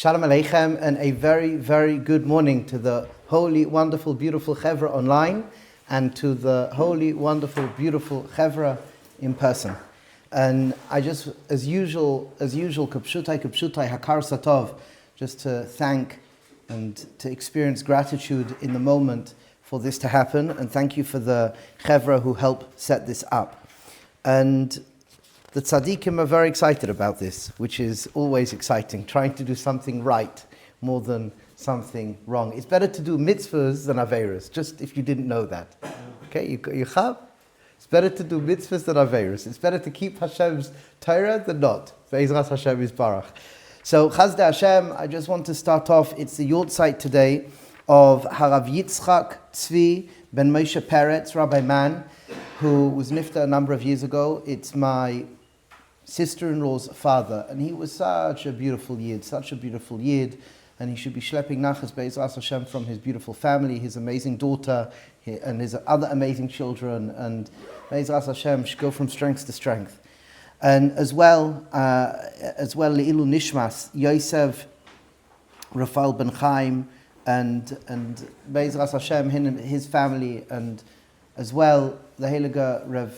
Shalom Aleichem, and a very, very good morning to the holy, wonderful, beautiful Chevra online and to the holy, wonderful, beautiful Chevra in person. And I just, as usual, kapshutai, hakar satov, just to thank and to experience gratitude in the moment for this to happen. And thank you for the Chevra who helped set this up. And the tzaddikim are very excited about this, which is always exciting, trying to do something right more than something wrong. It's better to do mitzvahs than averos, just if you didn't know that. Okay, you have? It's better to do mitzvahs than averos. It's better to keep Hashem's Torah than not. Be'ezras Hashem Yisbarach. So, Chazde Hashem, I just want to start off. It's the Yortzeit today of Harav Yitzchak Tzvi ben Moshe Peretz, Rabbi Man, who was nifta a number of years ago. It's my sister-in-law's father, and he was such a beautiful yid, and he should be schlepping nachas be'ezras Hashem from his beautiful family, his amazing daughter, and his other amazing children, and be'ezras Hashem should go from strength to strength. And as well, Le'ilu Nishmas, Yosef, Rafael ben Chaim, and be'ezras Hashem, his family, and as well the Heilige Rev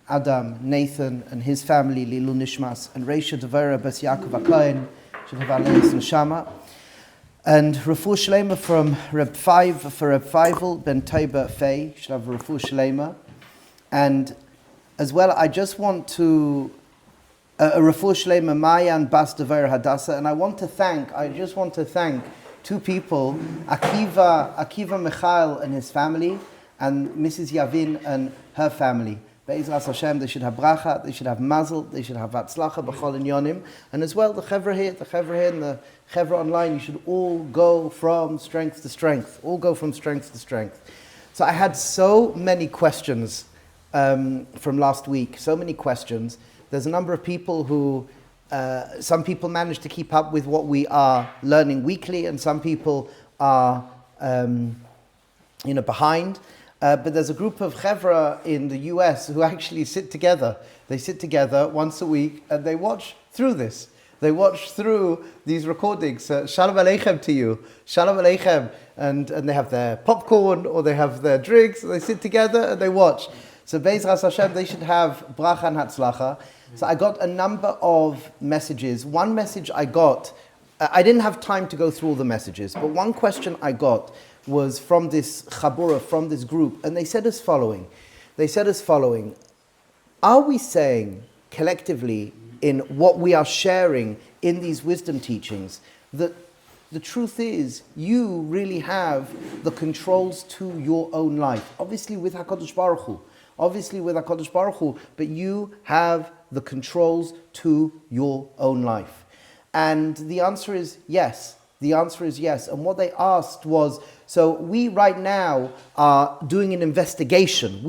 Adam, Nathan, and his family, Lilu Nishmas, and Reisha Devera Bas Yaakov HaKohen, should have Aleis Neshama. And Refuah Shlema from Reb Feivel ben Toiba Fei, should have Refuah Shlema. And as well, I just want to, Refuah Shlema Mayan Bas Devera Hadassah, and I just want to thank two people, Akiva Michael and his family, and Mrs. Yavin and her family. Be'ezras Hashem, they should have bracha, they should have mazel, they should have hatzlacha b'chol inyonim, and as well the chevra here and the chevra online, you should all go from strength to strength. So I had so many questions from last week, so many questions. There's a number of people who, some people manage to keep up with what we are learning weekly, and some people are, behind. But there's a group of chevra in the US who actually sit together. They sit together once a week and they watch through this. They watch through these recordings. Shalom Aleichem to you. Shalom Aleichem. And they have their popcorn or they have their drinks. And they sit together and they watch. So Be'ezras Hashem, they should have bracha and hatzlacha. So I got a number of messages. One message I got, I didn't have time to go through all the messages, but one question I got was from this chabura, from this group, and they said as following. Are we saying collectively in what we are sharing in these wisdom teachings that the truth is you really have the controls to your own life? Obviously with HaKadosh Baruch Hu, but you have the controls to your own life. And the answer is yes. And what they asked was, so we right now are doing an investigation.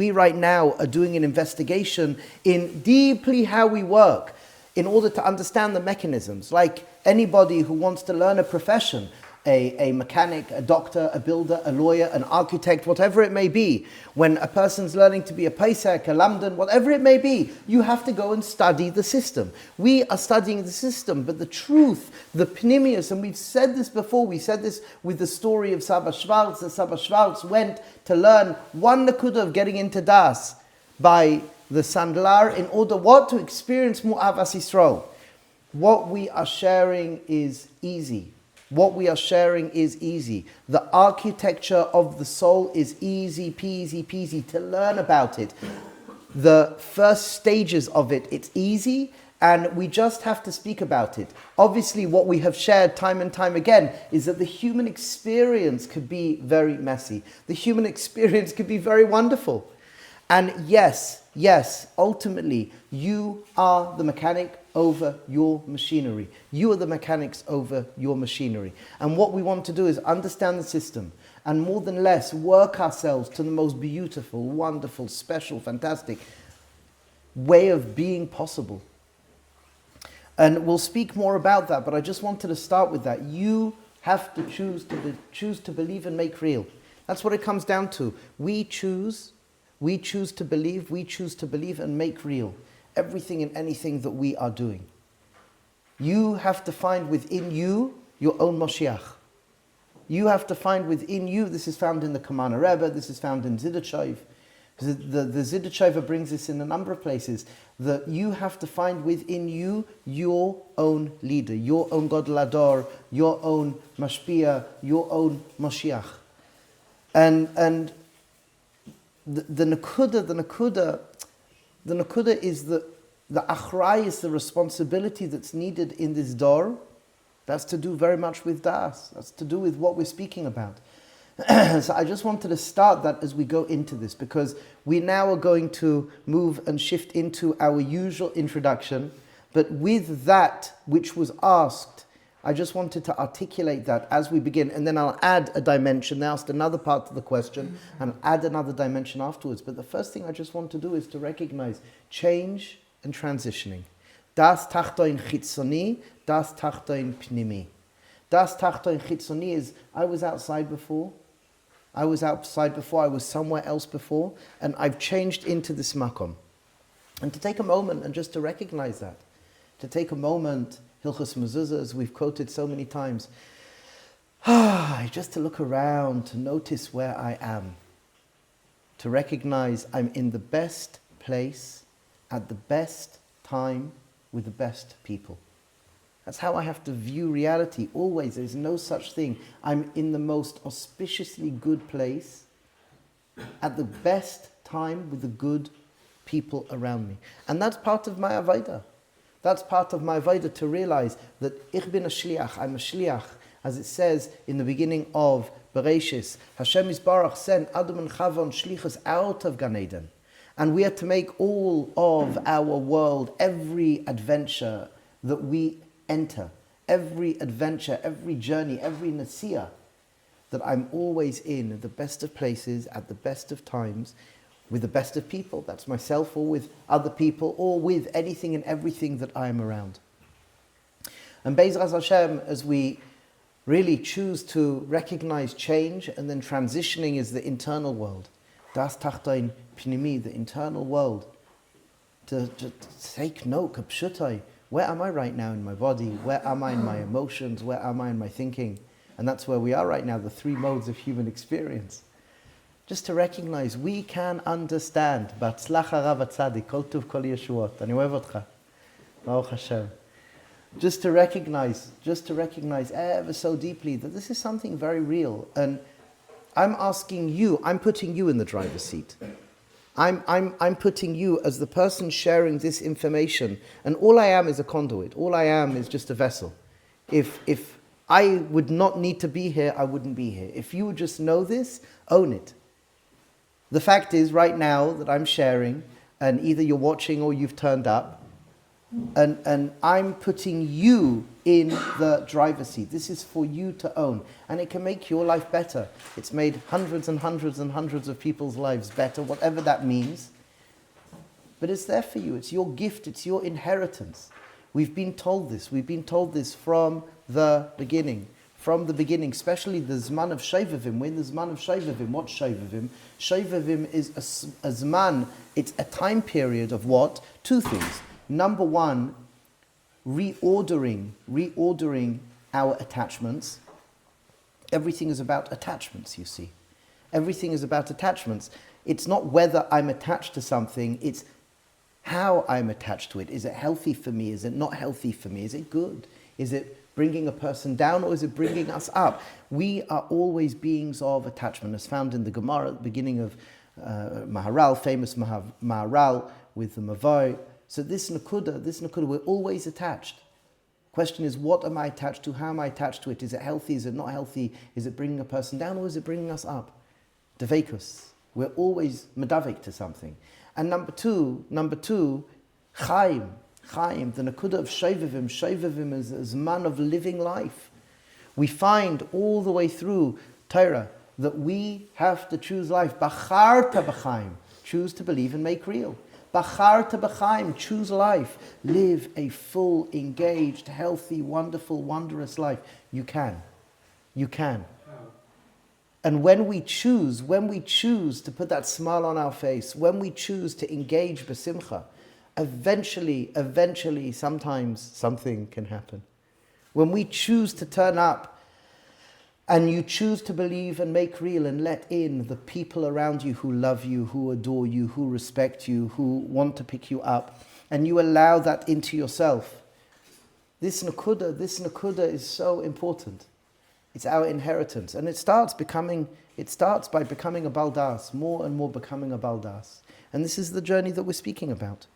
In deeply how we work in order to understand the mechanisms. Like anybody who wants to learn a profession, a mechanic, a doctor, a builder, a lawyer, an architect, whatever it may be. When a person's learning to be a paisek, a lamdan, whatever it may be, you have to go and study the system. We are studying the system, but the truth, the pnimius, and we've said this before, we said this with the story of Saba Schwartz, that Saba Schwartz went to learn one nakuda of getting into Das by the Sandlar in order what? To experience Mu'avas Yisrael. What we are sharing is easy. The architecture of the soul is easy peasy to learn about it. The first stages of it, it's easy, and we just have to speak about it. Obviously, what we have shared time and time again is that the human experience could be very messy. The human experience could be very wonderful. And yes, ultimately, you are the mechanic over your machinery. You are the mechanics over your machinery. And what we want to do is understand the system and more than less work ourselves to the most beautiful, wonderful, special, fantastic way of being possible. And we'll speak more about that, but I just wanted to start with that. You have to choose to believe and make real. That's what it comes down to. We choose to believe and make real everything and anything that we are doing. You have to find within you your own Moshiach. You have to find within you, this is found in the Kamana Rebbe, this is found in Ziddachov. The Ziddachov brings this in a number of places, that you have to find within you your own leader, your own Gadol Ador, your own Mashpia, your own Moshiach. And the Nakuda is the Achrai is the responsibility that's needed in this door. That's to do very much with Das. That's to do with what we're speaking about. So I just wanted to start that as we go into this, because we now are going to move and shift into our usual introduction. But with that which was asked, I just wanted to articulate that as we begin, and then I'll add a dimension. They asked another part of the question, and I'll add another dimension afterwards. But the first thing I just want to do is to recognize change and transitioning. Das tachtoin chitzoni, das tachtoin pnimi. Das tachtoin chitzoni is, I was outside before, I was somewhere else before, and I've changed into this makom. And to take a moment and just to recognize that, to take a moment, Hilchos Mezuzah, as we've quoted so many times, just to look around, to notice where I am, to recognize I'm in the best place, at the best time, with the best people. That's how I have to view reality. Always, there's no such thing. I'm in the most auspiciously good place, at the best time, with the good people around me. And that's part of my Avodah. That's part of my Avodah, to realize that ich bin a shliach, I'm a shliach, as it says in the beginning of Bereshis, HaShem Yisbarach sent Adam and Chava on shlichus out of Gan Eden. And we are to make all of our world, every adventure that we enter, every adventure, every journey, every nasiya, that I'm always in the best of places, at the best of times, with the best of people. That's myself, or with other people, or with anything and everything that I am around. And Be'ezras Hashem, as we really choose to recognize change, and then transitioning is the internal world. Das tachtoin pnimi, the internal world. To take note, kapshutai, where am I right now in my body? Where am I in my emotions? Where am I in my thinking? And that's where we are right now, the three modes of human experience. Just to recognize, we can understand. B'atzlacha rav atzadik, kol tuv kol yeshuot. Ani ohev otcha. Baruch Hashem. Just to recognize ever so deeply that this is something very real. And I'm asking you, I'm putting you in the driver's seat. I'm putting you as the person sharing this information. And all I am is a conduit. All I am is just a vessel. If I would not need to be here, I wouldn't be here. If you would just know this, own it. The fact is, right now that I'm sharing, and either you're watching or you've turned up, and I'm putting you in the driver's seat. This is for you to own. And it can make your life better. It's made hundreds and hundreds and hundreds of people's lives better, whatever that means. But it's there for you. It's your gift. It's your inheritance. We've been told this. We've been told this from the beginning. From the beginning, especially the Zman of Shovavim. When the Zman of Shovavim, what's Shovavim? Shovavim is a Zman. It's a time period of what? Two things. Number one, reordering our attachments. Everything is about attachments, you see. Everything is about attachments. It's not whether I'm attached to something, it's how I'm attached to it. Is it healthy for me? Is it not healthy for me? Is it good? Is it bringing a person down, or is it bringing us up? We are always beings of attachment, as found in the Gemara at the beginning of Maharal, famous Maharal with the Mavoi. So this nakuda, we're always attached. Question is, what am I attached to? How am I attached to it? Is it healthy? Is it not healthy? Is it bringing a person down, or is it bringing us up? Devekus. We're always medavik to something. And number two, chaim, the nakuda of shovavim. Shovavim is a zman of living life. We find all the way through Torah that we have to choose life. Bacharta b'chaim, choose to believe and make real. Bacharta b'chaim, choose life. Live a full, engaged, healthy, wonderful, wondrous life. You can. And when we choose to put that smile on our face, when we choose to engage b'simcha, eventually, sometimes something can happen. When we choose to turn up and you choose to believe and make real and let in the people around you who love you, who adore you, who respect you, who want to pick you up, and you allow that into yourself, this nakuda is so important. It's our inheritance. And it starts by becoming a baldas, more and more becoming a baldas. And this is the journey that we're speaking about.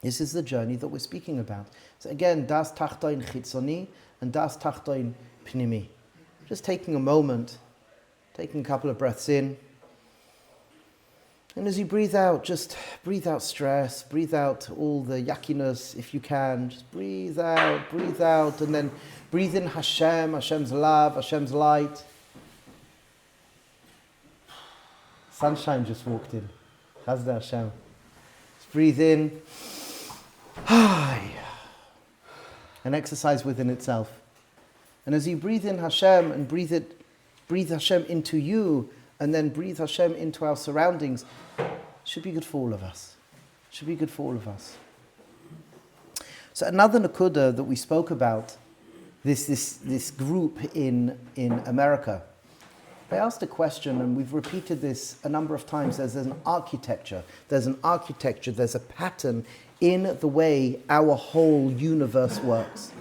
So again, das tachtoin chitzoni and das tachtoin pnimi. Just taking a moment, taking a couple of breaths in. And as you breathe out, just breathe out stress, breathe out all the yuckiness if you can. Just breathe out, and then breathe in HaShem, Hashem's love, Hashem's light. Sunshine just walked in. Chazda Hashem. Just breathe in. An exercise within itself. And as you breathe in Hashem and breathe Hashem into you, and then breathe Hashem into our surroundings, should be good for all of us. So another nakuda that we spoke about, this group in America, they asked a question, and we've repeated this a number of times. There's an architecture, there's a pattern in the way our whole universe works.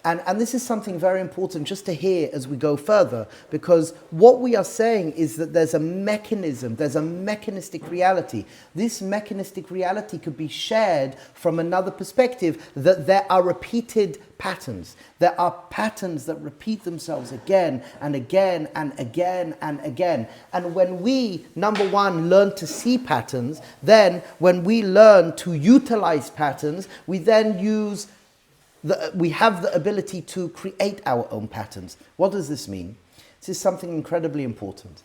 And this is something very important just to hear as we go further, because what we are saying is that there's a mechanism, there's a mechanistic reality. This mechanistic reality could be shared from another perspective, that there are repeated patterns. There are patterns that repeat themselves again and again and again and again. And when we, number one, learn to see patterns, then when we learn to utilize patterns, we then we have the ability to create our own patterns. What does this mean? This is something incredibly important.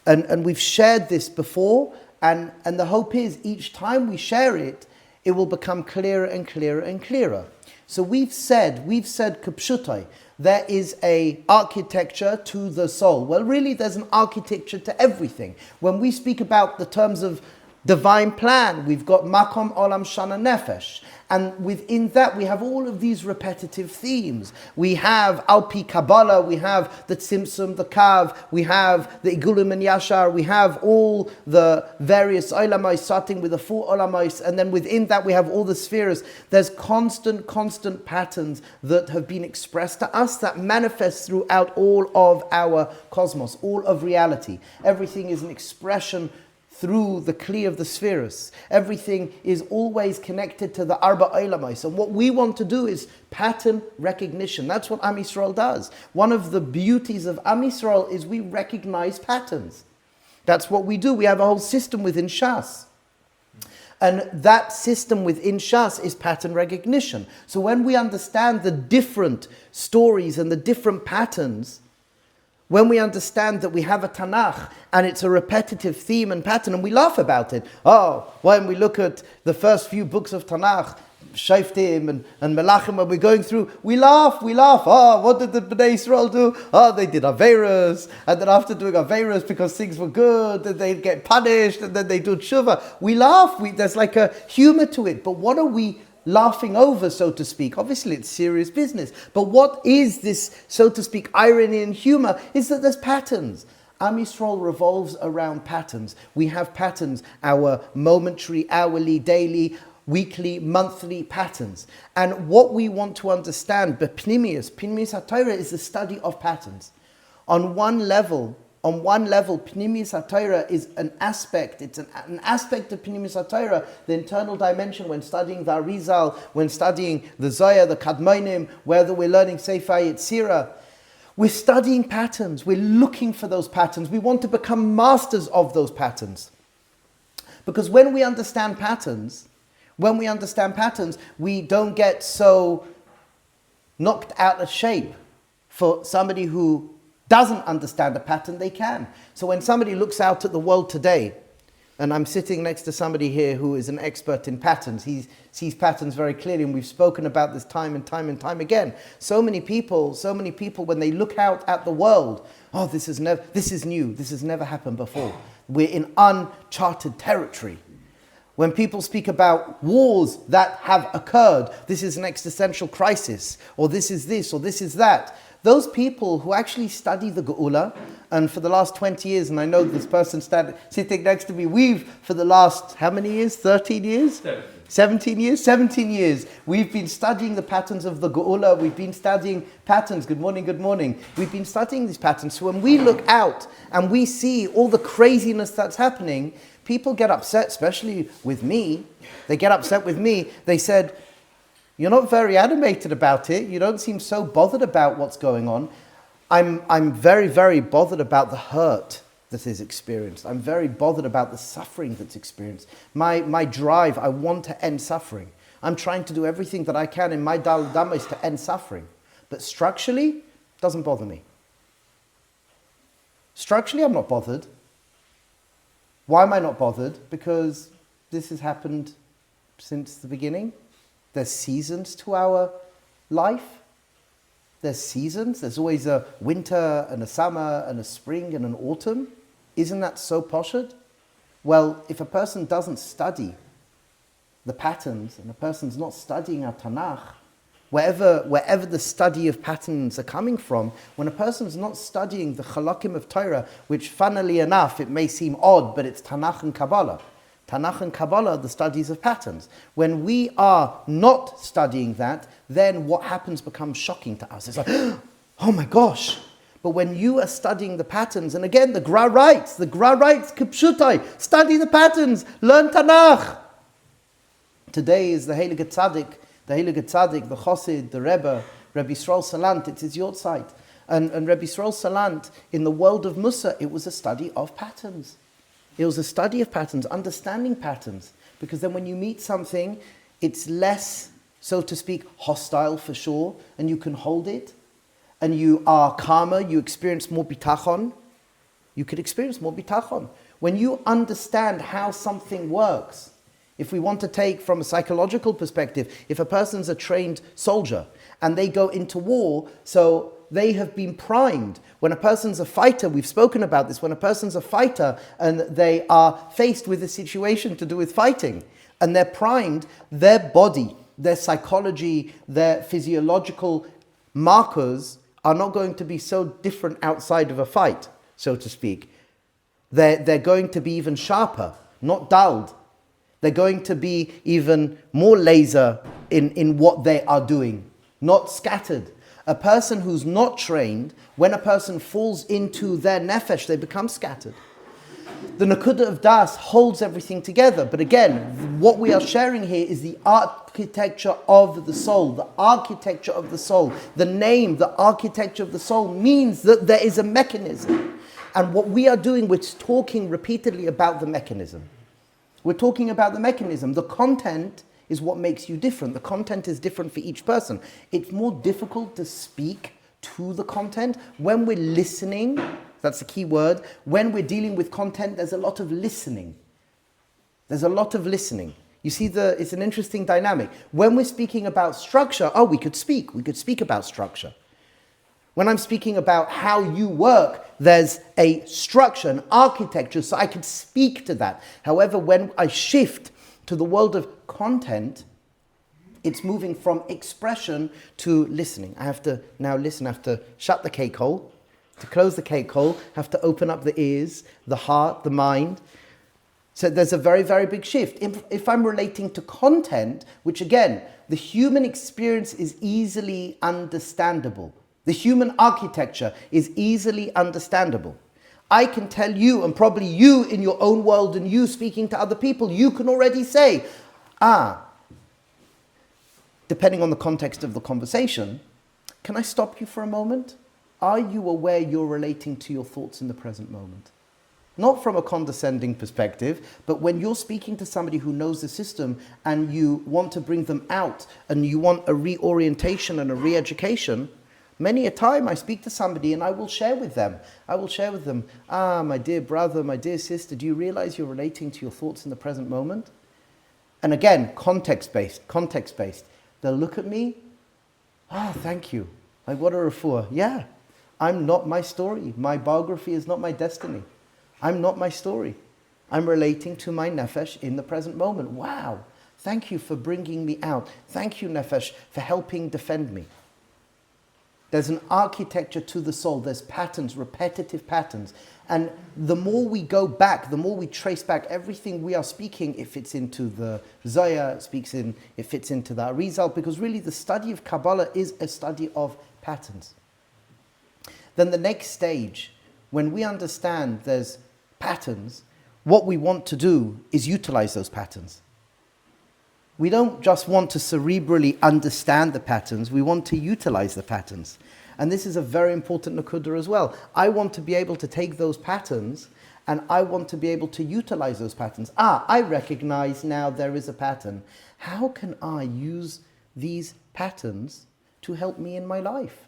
And we've shared this before, and the hope is each time we share it, it will become clearer and clearer and clearer. So we've said kapshutai, there is a architecture to the soul. Well, really, there's an architecture to everything. When we speak about the terms of divine plan, we've got makom olam shana nefesh. And within that, we have all of these repetitive themes. We have Alpi Kabbalah, we have the Tzimtzum, the Kav, we have the Igulim and Yashar, we have all the various Olamais, starting with the 4 Olamais, and then within that we have all the spheres. There's constant patterns that have been expressed to us that manifest throughout all of our cosmos, all of reality. Everything is an expression through the kli of the spheres. Everything is always connected to the arba olamais. And what we want to do is pattern recognition. That's what Am Yisrael does. One of the beauties of Am Yisrael is we recognize patterns. That's what we do. We have a whole system within Shas. And that system within Shas is pattern recognition. So when we understand the different stories and the different patterns, when we understand that we have a Tanach and it's a repetitive theme and pattern, and we laugh about it. When we look at the first few books of Tanach, Shoftim and Melachim, when we're going through, we laugh. What did the Bnei Israel do? They did Averas, and then after doing Averas, because things were good, then they get punished, and then they do Tshuva. We laugh, there's like a humor to it, but what are we laughing over, so to speak? Obviously it's serious business, but what is this, so to speak, irony and humor, is that there's patterns. Am Yisrael revolves around patterns. We have patterns, our momentary, hourly, daily, weekly, monthly patterns. And what we want to understand, Pnimius HaTorah is the study of patterns. On one level, Pnimius HaTorah is an aspect. It's an aspect of Pnimius HaTorah, the internal dimension, when studying the Arizal, when studying the Zohar, the Kadmonim, whether we're learning Sefer Yetzirah. We're studying patterns. We're looking for those patterns. We want to become masters of those patterns. Because when we understand patterns, we don't get so knocked out of shape. For somebody who doesn't understand a pattern, they can. So when somebody looks out at the world today, and I'm sitting next to somebody here who is an expert in patterns, he sees patterns very clearly, and we've spoken about this time and time again. So many people, when they look out at the world, this is new, this has never happened before. We're in uncharted territory. When people speak about wars that have occurred, this is an existential crisis, or this is this, or this is that. Those people who actually study the Geula, and for the last 20 years, and I know this person sitting next to me, we've, for the last, how many years? 13 years? 17 years? 17 years. We've been studying the patterns of the Geula. We've been studying patterns. Good morning, good morning. We've been studying these patterns. So when we look out and we see all the craziness that's happening, people get upset, especially with me. They get upset with me. They said, "You're not very animated about it. You don't seem so bothered about what's going on." I'm very, very bothered about the hurt that is experienced. I'm very bothered about the suffering that's experienced. My drive, I want to end suffering. I'm trying to do everything that I can in my damas to end suffering. But structurally, it doesn't bother me. Structurally, I'm not bothered. Why am I not bothered? Because this has happened since the beginning. There's seasons to our life. There's seasons. There's always a winter and a summer and a spring and an autumn. Isn't that so poshut? Well, if a person doesn't study the patterns and a person's not studying our Tanach, wherever the study of patterns are coming from, when a person's not studying the chalakim of Torah, which funnily enough, it may seem odd, but it's Tanach and Kabbalah. Tanach and Kabbalah are the studies of patterns. When we are not studying that, then what happens becomes shocking to us. It's like, oh my gosh. But when you are studying the patterns, and again, the Gra writes, Kipshutai, study the patterns, learn Tanach. Today is the Heilige Tzaddik, the Chosid, the Rebbe, Rabbi Yisrael Salant, it's his Yortzeit. And Rabbi Yisrael Salant, in the world of Musa, it was a study of patterns. It was a study of patterns, understanding patterns. Because then when you meet something, it's less, so to speak, hostile for sure, and you can hold it. And you are calmer, you experience more bitachon. You could experience more bitachon. When you understand how something works, if we want to take from a psychological perspective, if a person's a trained soldier and they go into war, so they have been primed. When a person's a fighter, we've spoken about this, when a person's a fighter and they are faced with a situation to do with fighting, and they're primed, their body, their psychology, their physiological markers are not going to be so different outside of a fight, so to speak. They're going to be even sharper, not dulled. They're going to be even more laser in what they are doing, not scattered. A person who's not trained, when a person falls into their nefesh, they become scattered. The Nakuda of Das holds everything together. But again, what we are sharing here is the architecture of the soul. The architecture of the soul. The name, the architecture of the soul, means that there is a mechanism. And what we are doing, we're talking repeatedly about the mechanism. We're talking about the mechanism. The content is what makes you different. The content is different for each person. It's more difficult to speak to the content. When we're listening, that's the key word. When we're dealing with content, there's a lot of listening. There's a lot of listening. You see, it's an interesting dynamic. When we're speaking about structure, we could speak about structure. When I'm speaking about how you work, there's a structure, an architecture, so I can speak to that. However, when I shift to the world of content, it's moving from expression to listening. I have to now listen. I have to shut the cake hole. To close the cake hole, I have to open up the ears, the heart, the mind. So there's a very, very big shift. If I'm relating to content, which again, the human experience is easily understandable. The human architecture is easily understandable. I can tell you, and probably you in your own world and you speaking to other people, you can already say, depending on the context of the conversation, can I stop you for a moment? Are you aware you're relating to your thoughts in the present moment? Not from a condescending perspective, but when you're speaking to somebody who knows the system and you want to bring them out and you want a reorientation and a re-education, many a time I speak to somebody and I will share with them, my dear brother, my dear sister, do you realize you're relating to your thoughts in the present moment? And again, context-based. They'll look at me, thank you. Like, what a refuah. Yeah, I'm not my story. My biography is not my destiny. I'm not my story. I'm relating to my nefesh in the present moment. Wow, thank you for bringing me out. Thank you, nefesh, for helping defend me. There's an architecture to the soul. There's patterns, repetitive patterns. And the more we go back, the more we trace back everything we are speaking, it fits into the Zohar, it fits into the Arizal, because really the study of Kabbalah is a study of patterns. Then the next stage, when we understand there's patterns, what we want to do is utilize those patterns. We don't just want to cerebrally understand the patterns, we want to utilize the patterns. And this is a very important nakuda as well. I want to be able to take those patterns and I want to be able to utilize those patterns. I recognize now there is a pattern. How can I use these patterns to help me in my life?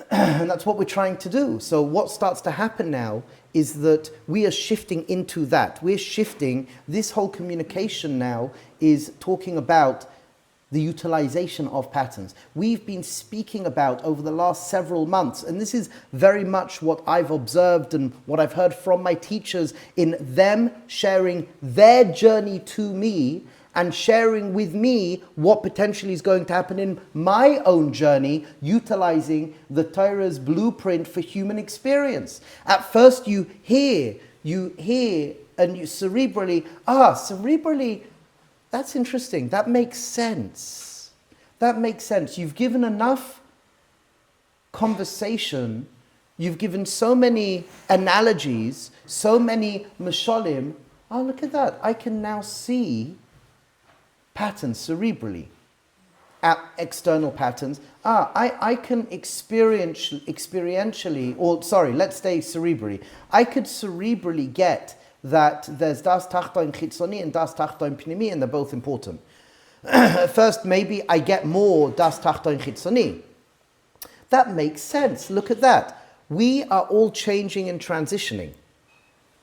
And that's what we're trying to do. So what starts to happen now is that we are shifting into that. We're shifting, this whole communication now is talking about the utilization of patterns. We've been speaking about over the last several months, and this is very much what I've observed and what I've heard from my teachers in them sharing their journey to me and sharing with me what potentially is going to happen in my own journey, utilizing the Torah's blueprint for human experience. At first you hear, and you cerebrally, that's interesting, that makes sense. That makes sense. You've given enough conversation, you've given so many analogies, so many mashalim. Oh, look at that, I can now see patterns cerebrally, external patterns. I can experientially, let's say cerebrally. I could cerebrally get that there's das tachton chitzoni and das tachton pnimi, and they're both important. First, maybe I get more das tachton chitzoni. That makes sense. Look at that. We are all changing and transitioning.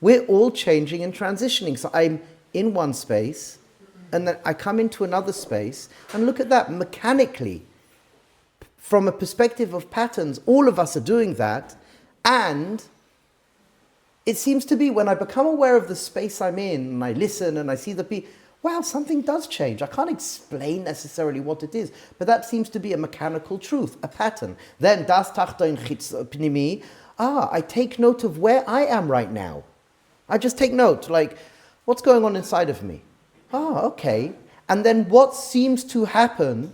We're all changing and transitioning. So I'm in one space, and then I come into another space, and look at that, mechanically, from a perspective of patterns, all of us are doing that, and it seems to be when I become aware of the space I'm in, and I listen and I see the people, wow, something does change. I can't explain necessarily what it is, but that seems to be a mechanical truth, a pattern. Then, das tachton pnimi, I take note of where I am right now. I just take note, like, what's going on inside of me? Okay. And then what seems to happen,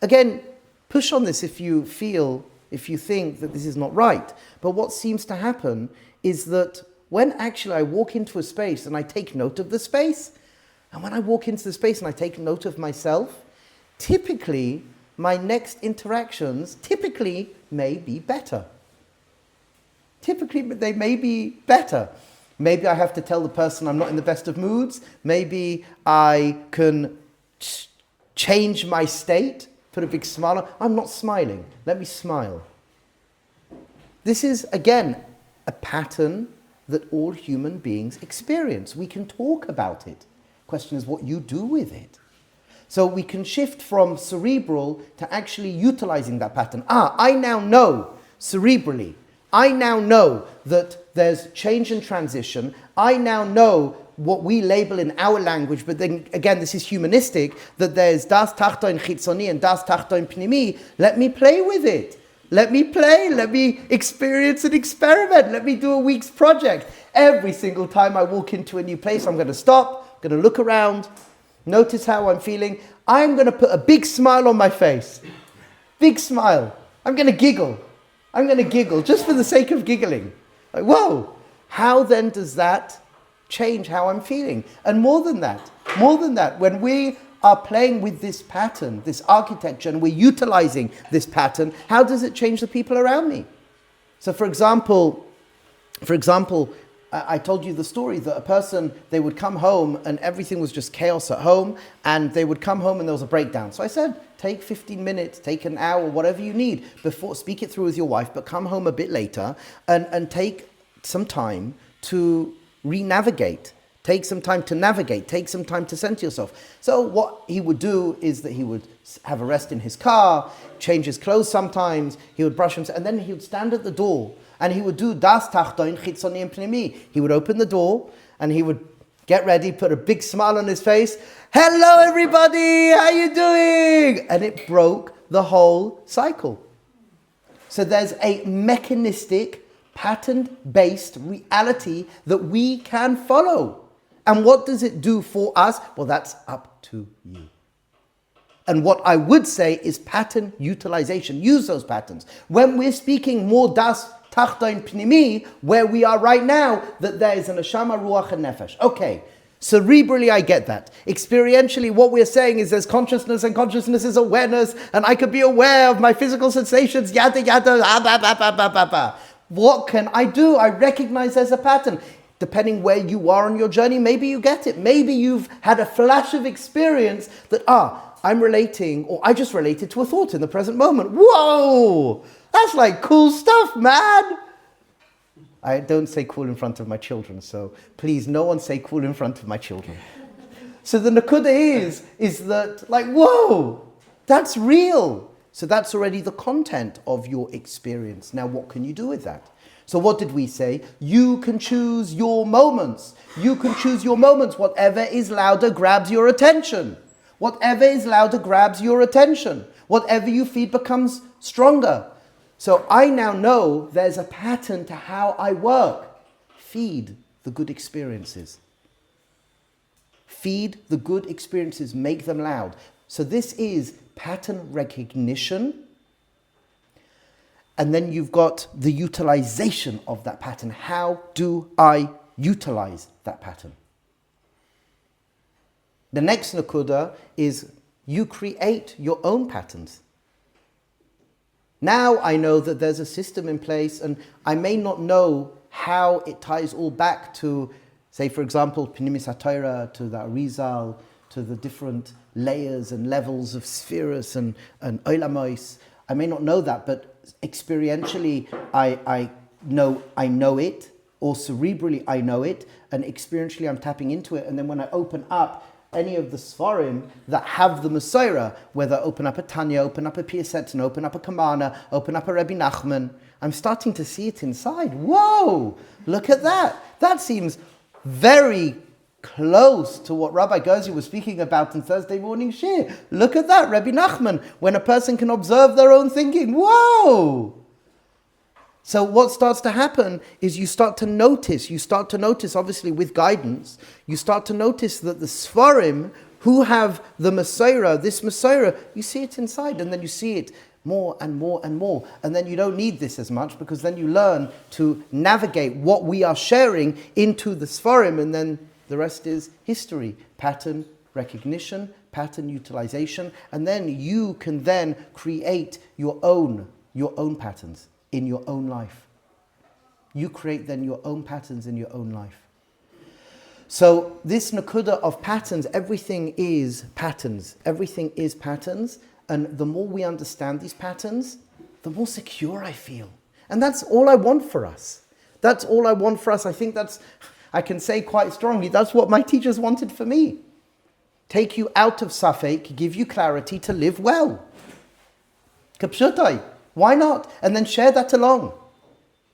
again, push on this if you think that this is not right. But what seems to happen is that when actually I walk into a space and I take note of the space, and when I walk into the space and I take note of myself, typically my next interactions may be better. Typically they may be better. Maybe I have to tell the person I'm not in the best of moods. Maybe I can change my state, put a big smile on. I'm not smiling. Let me smile. This is, again, a pattern that all human beings experience. We can talk about it. Question is what you do with it. So we can shift from cerebral to actually utilizing that pattern. I now know cerebrally. I now know that there's change and transition. I now know what we label in our language, but then again, this is humanistic, that there's das tachton chitzoni and das tachton pnimi. Let me play with it. Let me play. Let me experience and experiment. Let me do a week's project. Every single time I walk into a new place, I'm going to stop, I'm going to look around, notice how I'm feeling. I'm going to put a big smile on my face. Big smile. I'm going to giggle. I'm going to giggle just for the sake of giggling. Like, whoa, how then does that change how I'm feeling? And more than that, when we are playing with this pattern, this architecture, and we're utilizing this pattern, how does it change the people around me? So for example, I told you the story that a person, they would come home and everything was just chaos at home, and they would come home and there was a breakdown. So I said, take 15 minutes, take an hour, whatever you need, before, speak it through with your wife, but come home a bit later and take some time to re-navigate. Take some time to navigate, take some time to center yourself. So what he would do is that he would have a rest in his car, change his clothes sometimes, he would brush himself, and then he would stand at the door and he would do das tachtoin chitzoni pnimi. He would open the door and he would get ready, put a big smile on his face. Hello everybody, how you doing? And it broke the whole cycle. So there's a mechanistic, pattern-based reality that we can follow. And what does it do for us? Well, that's up to you. And what I would say is pattern utilization. Use those patterns. When we're speaking more das tachtoin pnimi, where we are right now, that there is an neshama, ruach, and nefesh. Okay, cerebrally I get that. Experientially, what we're saying is there's consciousness, and consciousness is awareness, and I could be aware of my physical sensations, yada yada, ba. What can I do? I recognize there's a pattern. Depending where you are on your journey, maybe you get it. Maybe you've had a flash of experience that, I'm relating, or I just related to a thought in the present moment. Whoa! That's like cool stuff, man! I don't say cool in front of my children, so please, no one say cool in front of my children. So the nakuda is that, like, whoa! That's real! So that's already the content of your experience. Now, what can you do with that? So what did we say? You can choose your moments. You can choose your moments. Whatever is louder grabs your attention. Whatever is louder grabs your attention. Whatever you feed becomes stronger. So I now know there's a pattern to how I work. Feed the good experiences. Feed the good experiences. Make them loud. So this is pattern recognition. And then you've got the utilization of that pattern. How do I utilize that pattern? The next nakuda is you create your own patterns. Now I know that there's a system in place, and I may not know how it ties all back to, say, for example, Pnimis HaTorah, to the Arizal, to the different layers and levels of spheres and Oilamos. I may not know that, but experientially I know it, or cerebrally I know it, and experientially I'm tapping into it. And then when I open up any of the Sfarim that have the Messiah, whether open up a Tanya, open up a Piasetzin, open up a Kamana, open up a Rabbi Nachman, I'm starting to see it inside. Whoa, look at that. That seems very close to what Rabbi Gerzi was speaking about in Thursday morning Shiur. Look at that, Rabbi Nachman, when a person can observe their own thinking. Whoa! So what starts to happen is you start to notice, obviously with guidance, you start to notice that the Sfarim who have the Messiah, this Messiah, you see it inside, and then you see it more and more and more. And then you don't need this as much, because then you learn to navigate what we are sharing into the Sfarim, and then the rest is history, pattern recognition, pattern utilization, and then you can then create your own patterns in your own life. You create then your own patterns in your own life. So this nakuda of patterns, everything is patterns. Everything is patterns, and the more we understand these patterns, the more secure I feel. And that's all I want for us. That's all I want for us. I think I can say quite strongly, that's what my teachers wanted for me. Take you out of safek, give you clarity to live well. Kapshutai. Why not? And then share that along.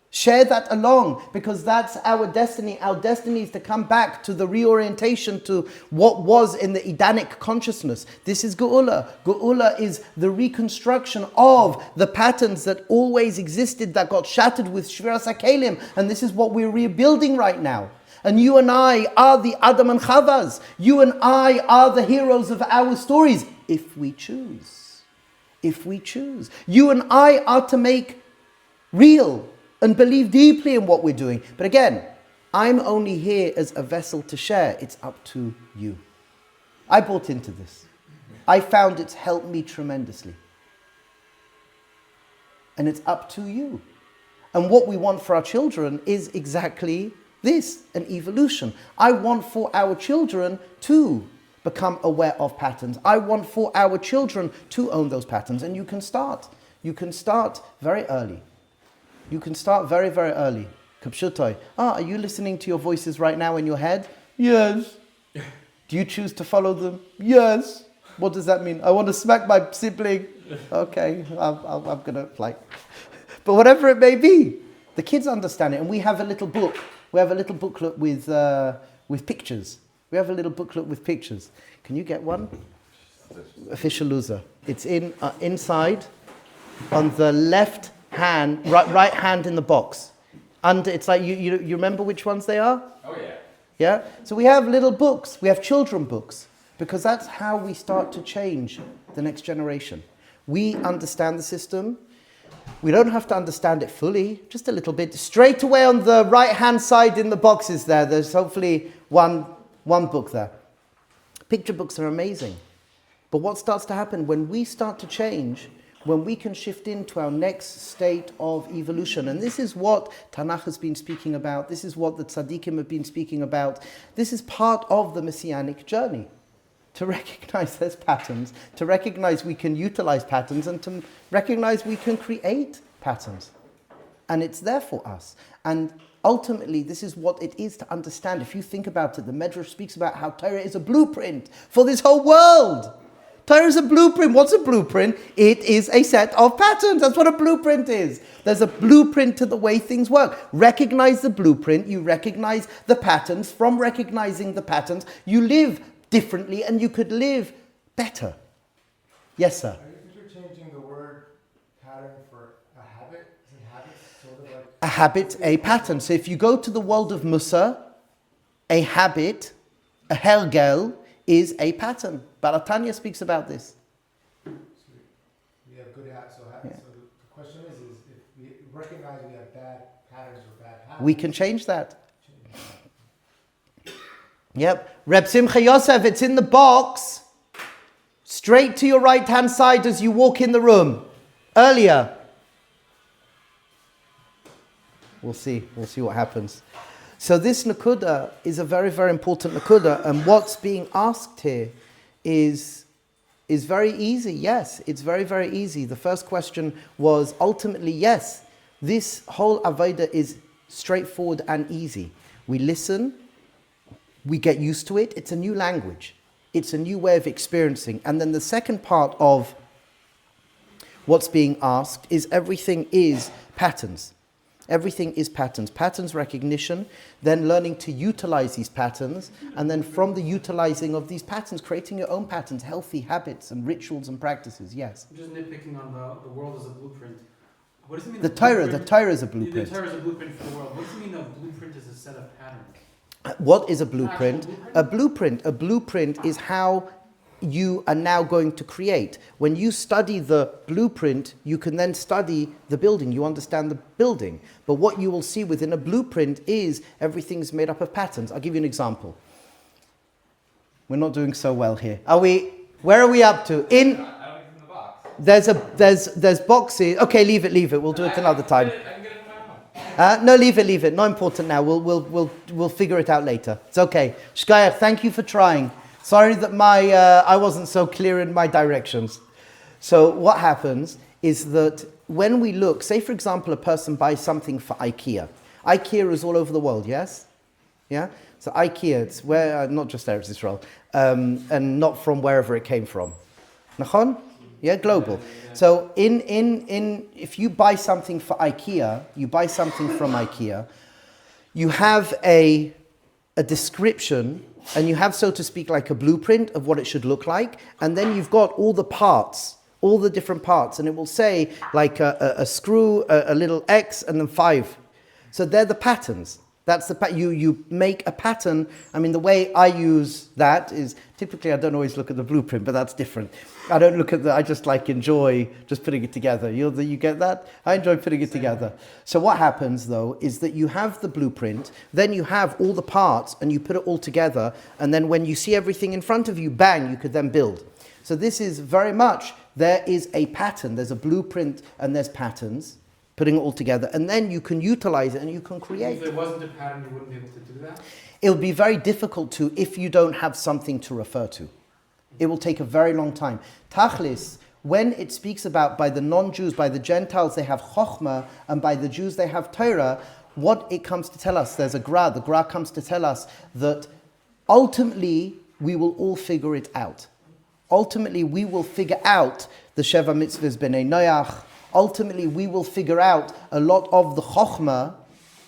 Share that along, because that's our destiny. Our destiny is to come back to the reorientation to what was in the Edenic consciousness. This is Geula. Geula is the reconstruction of the patterns that always existed, that got shattered with Shviras HaKelim. And this is what we're rebuilding right now. And you and I are the Adam and Chavas. You and I are the heroes of our stories, if we choose. If we choose. You and I are to make real and believe deeply in what we're doing. But again, I'm only here as a vessel to share. It's up to you. I bought into this. I found it's helped me tremendously. And it's up to you. And what we want for our children is exactly this, an evolution. I want for our children to become aware of patterns. I want for our children to own those patterns. And you can start. You can start very early. You can start very, very early. Kapshutai. Are you listening to your voices right now in your head? Yes. Do you choose to follow them? Yes. What does that mean? I want to smack my sibling. Okay, I'm going to like... But whatever it may be, The kids understand it, and we have a little book. We have a little booklet with pictures. We have a little booklet with pictures. Can you get one? Official loser. It's inside on the left hand, right hand in the box. Under, it's like you remember which ones they are? Oh yeah. Yeah. So we have little books. We have children books because that's how we start to change the next generation. We understand the system. We don't have to understand it fully, just a little bit. Straight away on the right-hand side in the boxes there's hopefully one book there. Picture books are amazing. But what starts to happen when we start to change, when we can shift into our next state of evolution, and this is what Tanach has been speaking about, this is what the tzaddikim have been speaking about, this is part of the messianic journey. To recognize there's patterns, to recognize we can utilize patterns, and to recognize we can create patterns. And it's there for us. And ultimately, this is what it is to understand. If you think about it, the Medrash speaks about how Torah is a blueprint for this whole world. Torah is a blueprint. What's a blueprint? It is a set of patterns. That's what a blueprint is. There's a blueprint to the way things work. Recognize the blueprint. You recognize the patterns. From recognizing the patterns, you live differently, and you could live better. Yes, sir? Are you interchanging the word pattern for a habit? Is a habit sort of like... A habit, a pattern. So if you go to the world of Musa, a habit, a hergel, is a pattern. Balatanya speaks about this. So we have good habits. So the question is if we recognize we have bad patterns or bad habits... We can change that. Yep. Reb Simcha Yosef, it's in the box. Straight to your right-hand side as you walk in the room. Earlier. We'll see what happens. So this nakuda is a very, very important nakuda. And what's being asked here is very easy. Yes, it's very, very easy. The first question was ultimately, yes, this whole avodah is straightforward and easy. We listen. We get used to it. It's a new language. It's a new way of experiencing. And then the second part of what's being asked is everything is patterns. Everything is patterns. Patterns recognition, then learning to utilize these patterns, and then from the utilizing of these patterns, creating your own patterns, healthy habits and rituals and practices. Yes? I'm just nitpicking on the world as a blueprint. What does it mean? The Torah is a blueprint. The Torah is a blueprint for the world. What does it mean a blueprint is a set of patterns? What is a blueprint? A blueprint is how you are now going to create. When you study the blueprint, you can then study the building. You understand the building. But what you will see within a blueprint is everything's made up of patterns. I'll give you an example. We're not doing so well here. Where are we up to? I don't think it's in the box. There's boxes. Okay, leave it. We'll do it another time. I can get it from my phone. No, leave it. Not important now. We'll figure it out later. It's okay. Shkaya, thank you for trying. Sorry that I wasn't so clear in my directions. So what happens is that when we look, say for example, a person buys something for IKEA. IKEA is all over the world, yes? Yeah? So IKEA, it's where, not just Eretz Israel, and not from wherever it came from. Nachon? Yeah, global. So if you buy something for IKEA, you buy something from IKEA, you have a description, and you have, so to speak, like a blueprint of what it should look like, and then you've got all the parts, all the different parts, and it will say like a screw, a little X, and then 5. So they're the patterns. That's the you make a pattern. I mean, the way I use that is typically I don't always look at the blueprint, but that's different. I don't look at I just enjoy just putting it together. You get that? I enjoy putting it together. So what happens though is that you have the blueprint, then you have all the parts, and you put it all together, and then when you see everything in front of you, bang, you could then build. So this is very much, there is a pattern, there's a blueprint, and there's patterns. Putting it all together, and then you can utilize it and you can create. If there wasn't a pattern, you wouldn't be able to do that? It'll be very difficult to if you don't have something to refer to. It will take a very long time. Tachlis, when it speaks about by the non-Jews, by the Gentiles, they have Chokhmah, and by the Jews, they have Torah, what it comes to tell us, there's a Gra, the Gra comes to tell us that ultimately we will all figure it out. Ultimately, we will figure out the Sheva Mitzvahs B'nai Noach, ultimately we will figure out a lot of the chokhmah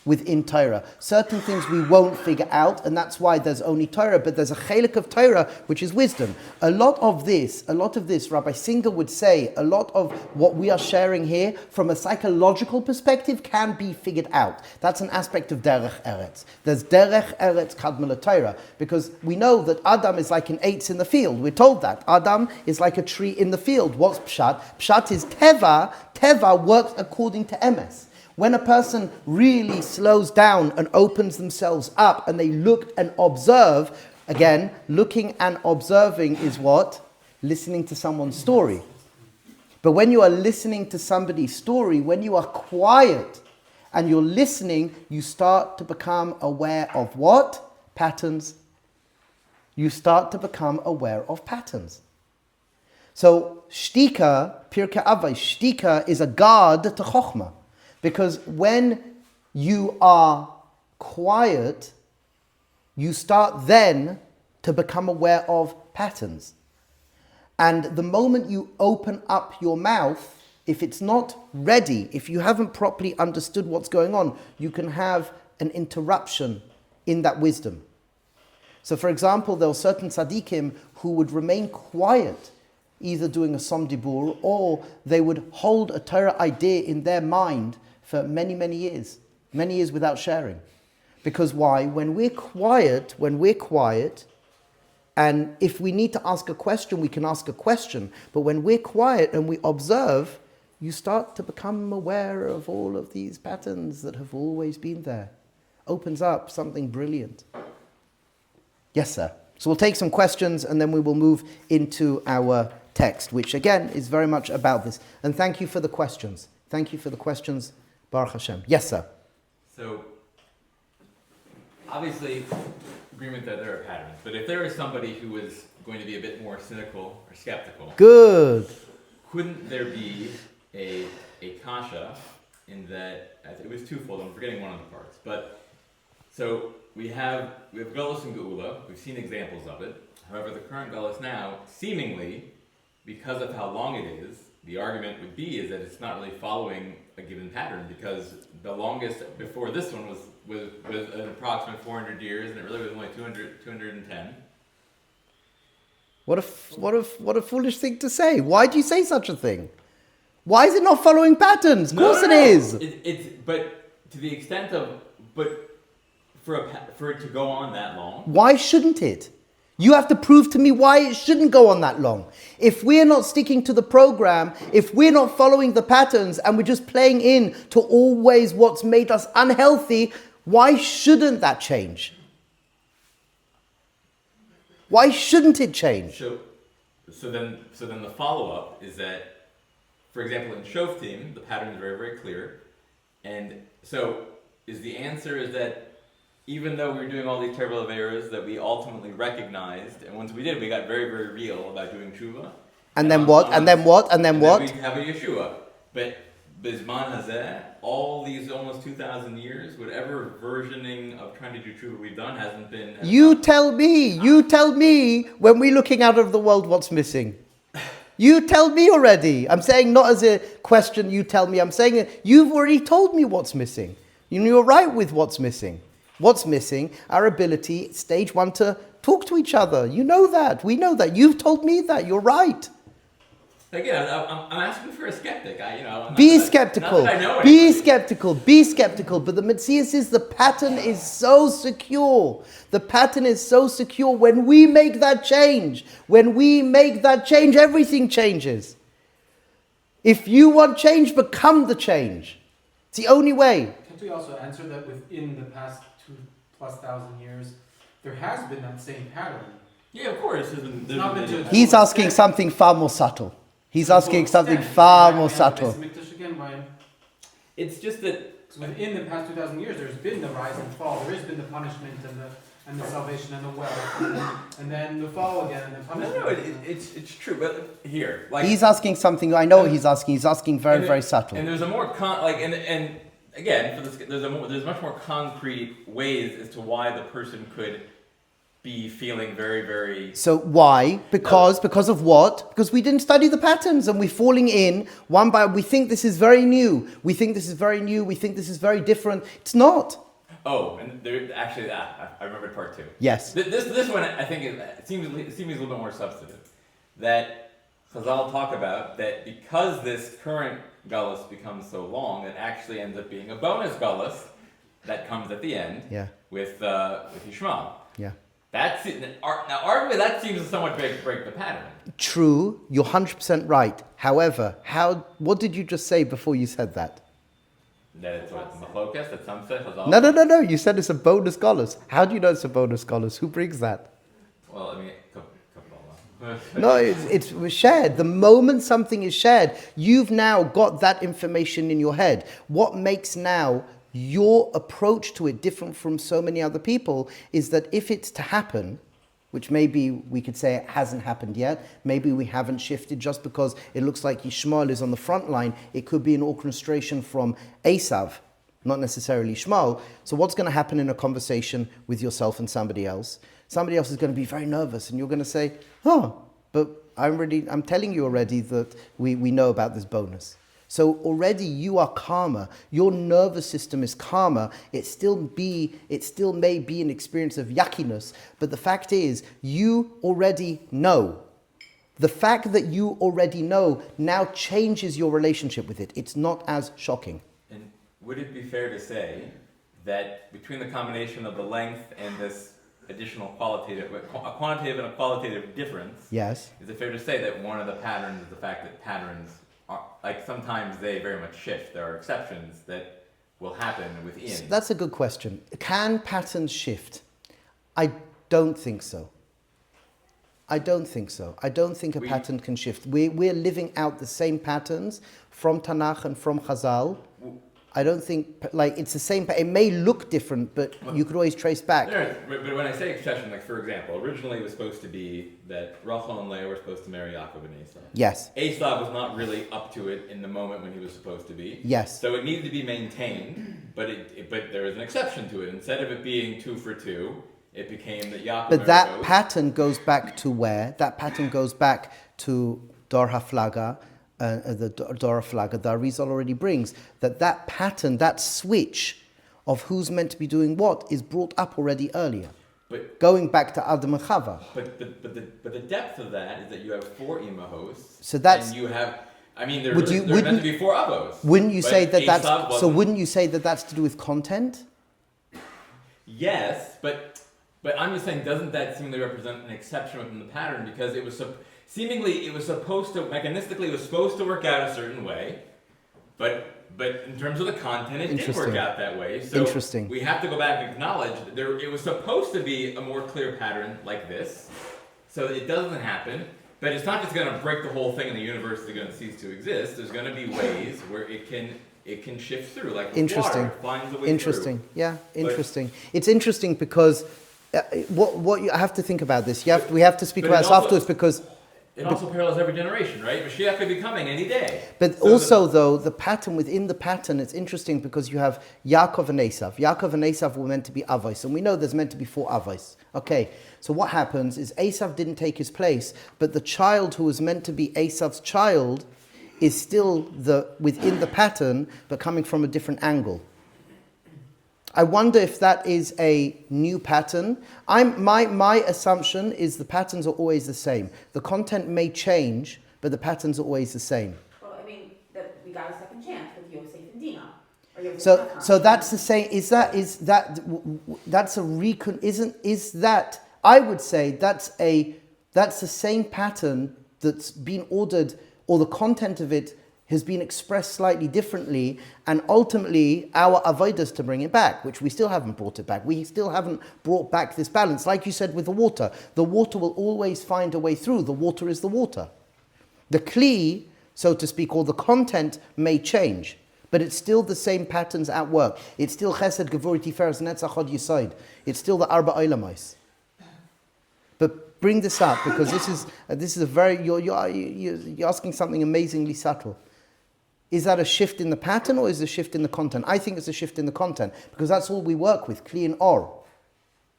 within Torah. Certain things we won't figure out, and that's why there's only Torah, but there's a chelik of Torah, which is wisdom. A lot of this, Rabbi Singer would say, a lot of what we are sharing here, from a psychological perspective, can be figured out. That's an aspect of derech eretz. There's derech eretz kadma Torah, because we know that Adam is like an eitz in the field. We're told that. Adam is like a tree in the field. What's pshat? Pshat is teva. Teva works according to emes. When a person really slows down and opens themselves up and they look and observe, again, looking and observing is what? Listening to someone's story. But when you are listening to somebody's story, when you are quiet and you're listening, you start to become aware of what? Patterns. You start to become aware of patterns. So, shtika, pirkei avos, shtika is a guard to chokhmah. Because when you are quiet, you start then to become aware of patterns. And the moment you open up your mouth, if it's not ready, if you haven't properly understood what's going on, you can have an interruption in that wisdom. So for example, there were certain tzaddikim who would remain quiet, either doing a som dibur, or they would hold a Torah idea in their mind for many, many years without sharing. Because why? When we're quiet, and if we need to ask a question, we can ask a question. But when we're quiet and we observe, you start to become aware of all of these patterns that have always been there. Opens up something brilliant. Yes, sir. So we'll take some questions and then we will move into our text, which again is very much about this. And thank you for the questions. Baruch Hashem. Yes, sir. So, obviously, agreement that there are patterns. But if there is somebody who is going to be a bit more cynical or skeptical, good. Couldn't there be a kasha in that? It was twofold. I'm forgetting one of the parts. But so we have Galus and Geula. We've seen examples of it. However, the current Galus now, seemingly, because of how long it is, the argument would be is that it's not really following a given pattern, because the longest before this one was an approximate 400 years, and it really was only 210. What a foolish thing to say. Why do you say such a thing? Why is it not following patterns? Of course it is. But to the extent of, but for it to go on that long. Why shouldn't it? You have to prove to me why it shouldn't go on that long. If we're not sticking to the program, if we're not following the patterns and we're just playing in to always what's made us unhealthy, why shouldn't that change? Why shouldn't it change? So then the follow-up is that, for example, in Shoftim, the pattern is very, very clear. And so the answer is that even though we were doing all these terrible errors that we ultimately recognized, and once we did, we got very, very real about doing tshuva. And then what? And then what? And then what? We have a Yeshua. But Bizman Hazeh, all these almost 2,000 years, whatever versioning of trying to do tshuva we've done hasn't been... You tell me, when we're looking out of the world, what's missing? You tell me already. I'm saying not as a question, you tell me. I'm saying you've already told me what's missing. You're right with what's missing. What's missing? Our ability, stage one, to talk to each other. You know that. We know that. You've told me that. You're right. Again, I'm asking for a skeptic. Be skeptical. Be skeptical. Be skeptical. But the Metzias is the pattern is so secure. The pattern is so secure. When we make that change, everything changes. If you want change, become the change. It's the only way. Can't we also answer that within the past 2,000+ years, there has been that same pattern? Yeah, of course. He's asking something far more subtle. He's asking something far more subtle. It's just that within the past 2,000 years, there's been the rise and fall. There has been the punishment and the salvation and the wealth, and then the fall again and the punishment. No, it's true. But here, he's asking something. I know what he's asking. He's asking very, very subtle. And there's a more and again, for this, there's much more concrete ways as to why the person could be feeling very, very... So why? Because of what? Because we didn't study the patterns and we're falling in one by, we think this is very new. We think this is very new. We think this is very different. It's not. Oh, and there, actually, I remembered part two. Yes. This one, I think, it seems a little bit more substantive. That Chazal talk about that because this current gullus becomes so long, it actually ends up being a bonus gullus that comes at the end with Yishmael. Yeah. That's it. Now, arguably, that seems to somewhat break the pattern. True, you're 100% right. However, what did you just say before you said that? That it's what, machlokas, that some say Chazal? No. You said it's a bonus scholars. How do you know it's a bonus scholars? Who brings that? Well, I mean, No, it's shared. The moment something is shared, you've now got that information in your head. What makes now your approach to it different from so many other people is that if it's to happen, which maybe we could say it hasn't happened yet, maybe we haven't shifted just because it looks like Yishmael is on the front line, it could be an orchestration from Esav, not necessarily Yishmael. So what's going to happen in a conversation with yourself and somebody else? Somebody else is going to be very nervous and you're going to say, but I'm telling you already that we know about this bonus. So already you are calmer. Your nervous system is calmer. It still may be an experience of yuckiness, but the fact is you already know. The fact that you already know now changes your relationship with it. It's not as shocking. And would it be fair to say that between the combination of the length and this additional quantitative and a qualitative difference, yes, is it fair to say that one of the patterns is the fact that patterns are, like, sometimes they very much shift. There are exceptions that will happen within. So that's a good question. Can patterns shift? I don't think so. I don't think a pattern can shift. We're living out the same patterns from Tanach and from Chazal. I don't think, it's the same, it may look different, but you could always trace back. Yeah, but when I say exception, like, for example, originally it was supposed to be that Rachel and Leah were supposed to marry Yaakov and Esau. Yes. Esau was not really up to it in the moment when he was supposed to be. Yes. So it needed to be maintained, but there was an exception to it. Instead of it being 2 for 2, it became that Yaakov. But that pattern goes back to where? That pattern goes back to Dor HaFlaga. The Dor HaFlaga, the Arizal already brings, that pattern, that switch of who's meant to be doing what is brought up already earlier. But going back to Adam and Chava. But the depth of that is that you have 4 imahos. So that's, and you have, I mean, there are meant to be 4 avos. Wouldn't you say wouldn't you say that that's to do with content? Yes, but I'm just saying, doesn't that seemingly represent an exception within the pattern, because it was seemingly it was supposed to, mechanistically, it was supposed to work out a certain way, but in terms of the content, it didn't work out that way. So we have to go back and acknowledge that it was supposed to be a more clear pattern like this, so it doesn't happen. But it's not just going to break the whole thing and the universe is going to cease to exist. There's going to be ways where it can shift through, like with water, it finds a way through. Yeah, interesting. It's interesting because what you have to think about this. We have to speak about this afterwards because. It also parallels every generation, right? Mashiach could be coming any day. But so also, though, the pattern within the pattern, it's interesting because you have Yaakov and Esav. Yaakov and Esav were meant to be avos, and we know there's meant to be 4 avos. Okay, so what happens is Esav didn't take his place, but the child who was meant to be Esav's child is still within the pattern, but coming from a different angle. I wonder if that is a new pattern. My assumption is the patterns are always the same. The content may change, but the patterns are always the same. Well, I mean, we got a second chance with Yosef and Dinah. So that's the same. I would say that's the same pattern that's been ordered, or the content of it has been expressed slightly differently, and ultimately our avodah is to bring it back, which we still haven't brought it back. We still haven't brought back this balance. Like you said with the water will always find a way through. The water is the water. The kli, so to speak, or the content may change, but it's still the same patterns at work. It's still chesed, gevurah, tiferes, netzach, hod, yesod. It's still the arba olamos. But bring this up because this is a very, you're asking something amazingly subtle. Is that a shift in the pattern or is it a shift in the content? I think it's a shift in the content because that's all we work with, Kli and Or.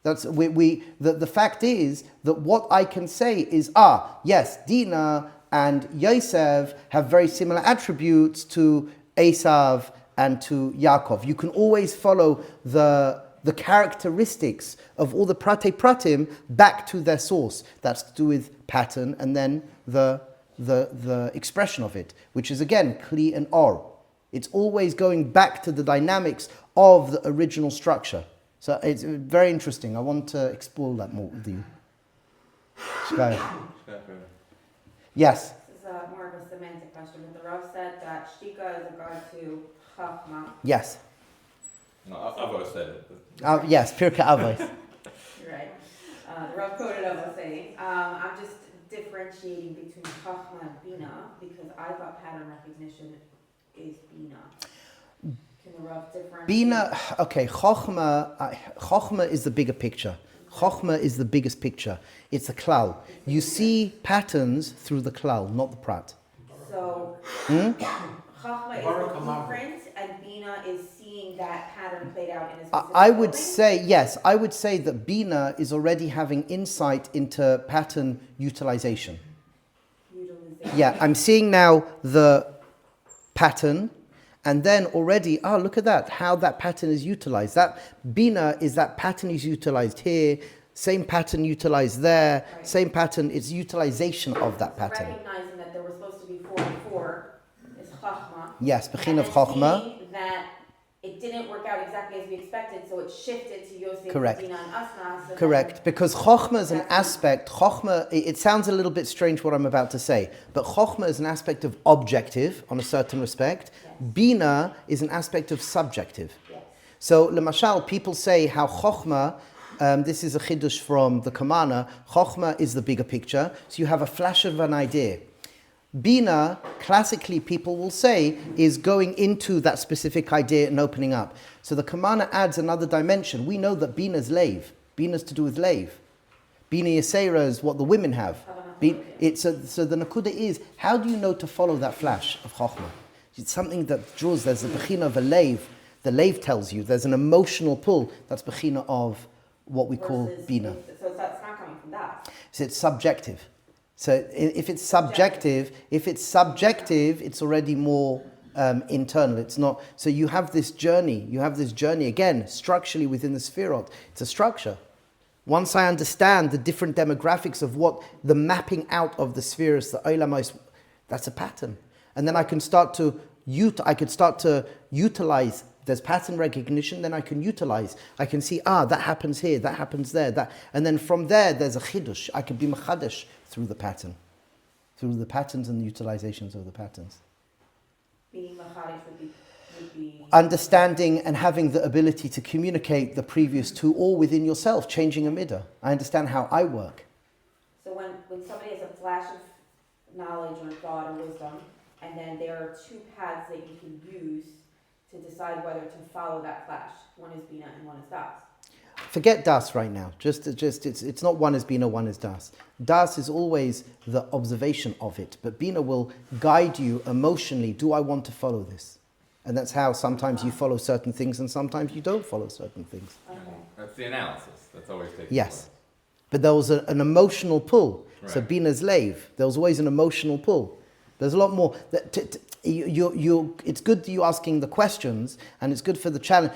That's the fact is that what I can say is, yes, Dinah and Yosef have very similar attributes to Esav and to Yaakov. You can always follow the characteristics of all the prate pratim back to their source. That's to do with pattern and then the expression of it, which is again kli and or. It's always going back to the dynamics of the original structure. So it's very interesting. I want to explore that more with you. Yes. This is more of a semantic question, but the Rav said that shtika is regard to chachma. Yes. No, Avos said it. Yes, Pirkei Avos. You're right. The Rav quoted Avos saying, I'm just differentiating between chachma and bina because I thought pattern recognition is bina. Can the Rav differentiate? Bina, okay, Chochma is the bigger picture. Chochma is the biggest picture. It's the klal. You see patterns through the klal, not the prat. So, chachma is the blueprint and bina is seeing that pattern played out in a specific I would building? say, yes, I would say that Bina is already having insight into pattern utilization. Yeah, I'm seeing now the pattern, and then already, look at that, how that pattern is utilized. That Bina is that pattern is utilized here, same pattern utilized there, Right. same pattern, it's utilization of that pattern. Recognizing that there were supposed to be 4 and 4 is chachma. Yes, Bechin of And Chochma. seeing that it didn't work out exactly as we expected, so it shifted to Yosef, Correct. Dina, and Asna. So Correct, because Chochma is an aspect, Chochma, it sounds a little bit strange what I'm about to say, but Chochma is an aspect of objective, on a certain respect. Yes. Bina is an aspect of subjective. Yes. So, lemashal, people say how Chochma, this is a chidush from the Kamana, Chochma is the bigger picture, so you have a flash of an idea. Bina, classically people will say, is going into that specific idea and opening up. So the Kamana adds another dimension. We know that Bina is lave. Bina is to do with lave. Bina Yisera is what the women have. So the Nakuda is, how do you know to follow that flash of Chochmah? It's something that draws, there's a Bechina of a lave. The lave tells you, there's an emotional pull. That's Bechina of what we call Versus Bina. So that's not coming from that. So it's subjective. So if it's subjective, it's already more internal. It's not. So you have this journey. Again, structurally within the Sefirot. It's a structure. Once I understand the different demographics of what the mapping out of the spheres, the Olamos, that's a pattern, and then I can start to utilize. There's pattern recognition, then I can utilize. I can see, that happens here, that happens there, and then from there, there's a chidush. I can be mechadesh through the pattern, through the patterns and the utilizations of the patterns. Meaning machadish would be Understanding and having the ability to communicate the previous two all within yourself, changing a midah. I understand how I work. So when somebody has a flash of knowledge or thought or wisdom, and then there are 2 paths that you can use to decide whether to follow that flash. One is Bina and one is Das. Forget Das right now. It's not one is Bina, one is Das. Das is always the observation of it, but Bina will guide you emotionally. Do I want to follow this? And that's how sometimes you follow certain things and sometimes you don't follow certain things. Okay. That's the analysis. That's always taking Yes. place. But there was an emotional pull. So Right. Bina's lave. There was always an emotional pull. There's a lot more. It's good that you asking the questions, and it's good for the challenge.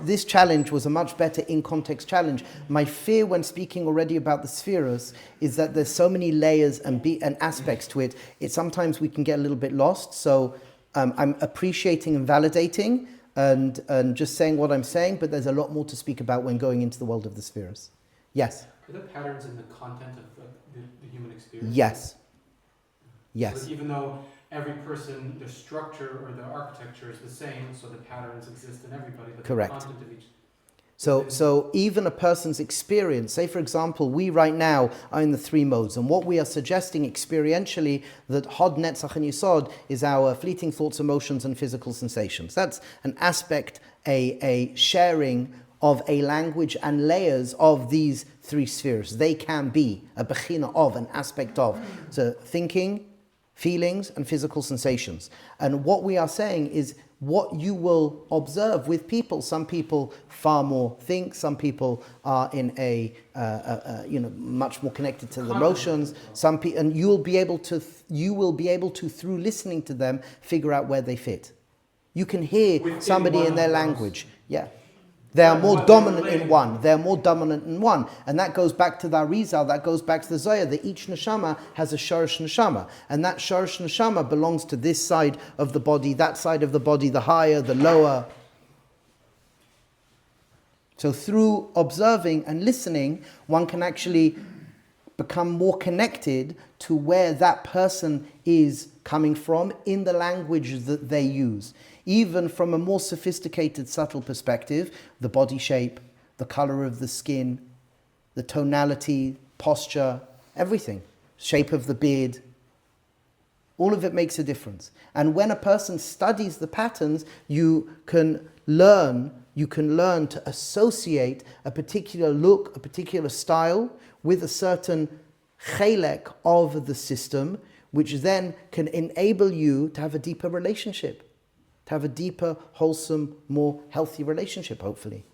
This challenge was a much better in-context challenge. My fear when speaking already about the spheres is that there's so many layers and aspects to it. Sometimes we can get a little bit lost. So I'm appreciating and validating and just saying what I'm saying, but there's a lot more to speak about when going into the world of the spheres. Yes? Are there patterns in the content of the human experience? Yes. So Yes. that even though every person, the structure or the architecture is the same, so the patterns exist in everybody, but Correct. the content of each. So even a person's experience, say for example, we right now are in the 3 modes, and what we are suggesting experientially, that Hod, Netzach, and Yesod is our fleeting thoughts, emotions, and physical sensations. That's an aspect, a sharing of a language and layers of these 3 spheres. They can be a bechina of, an aspect of. So thinking, feelings and physical sensations. And what we are saying is what you will observe with people. Some people far more think, some people are in a much more connected to the emotions. And you will be able to through listening to them figure out where they fit. You can hear somebody in their language. Yeah. They are more dominant in one. They're more dominant in one. And that goes back to the Arizal, that goes back to the Zohar, that each neshama has a shorish neshama. And that shorish neshama belongs to this side of the body, that side of the body, the higher, the lower. So through observing and listening, one can actually become more connected to where that person is coming from in the language that they use. Even from a more sophisticated, subtle perspective, the body shape, the color of the skin, the tonality, posture, everything, shape of the beard, all of it makes a difference. And when a person studies the patterns, you can learn to associate a particular look, a particular style with a certain chelek of the system, which then can enable you to have a deeper relationship. To have a deeper, wholesome, more healthy relationship, hopefully.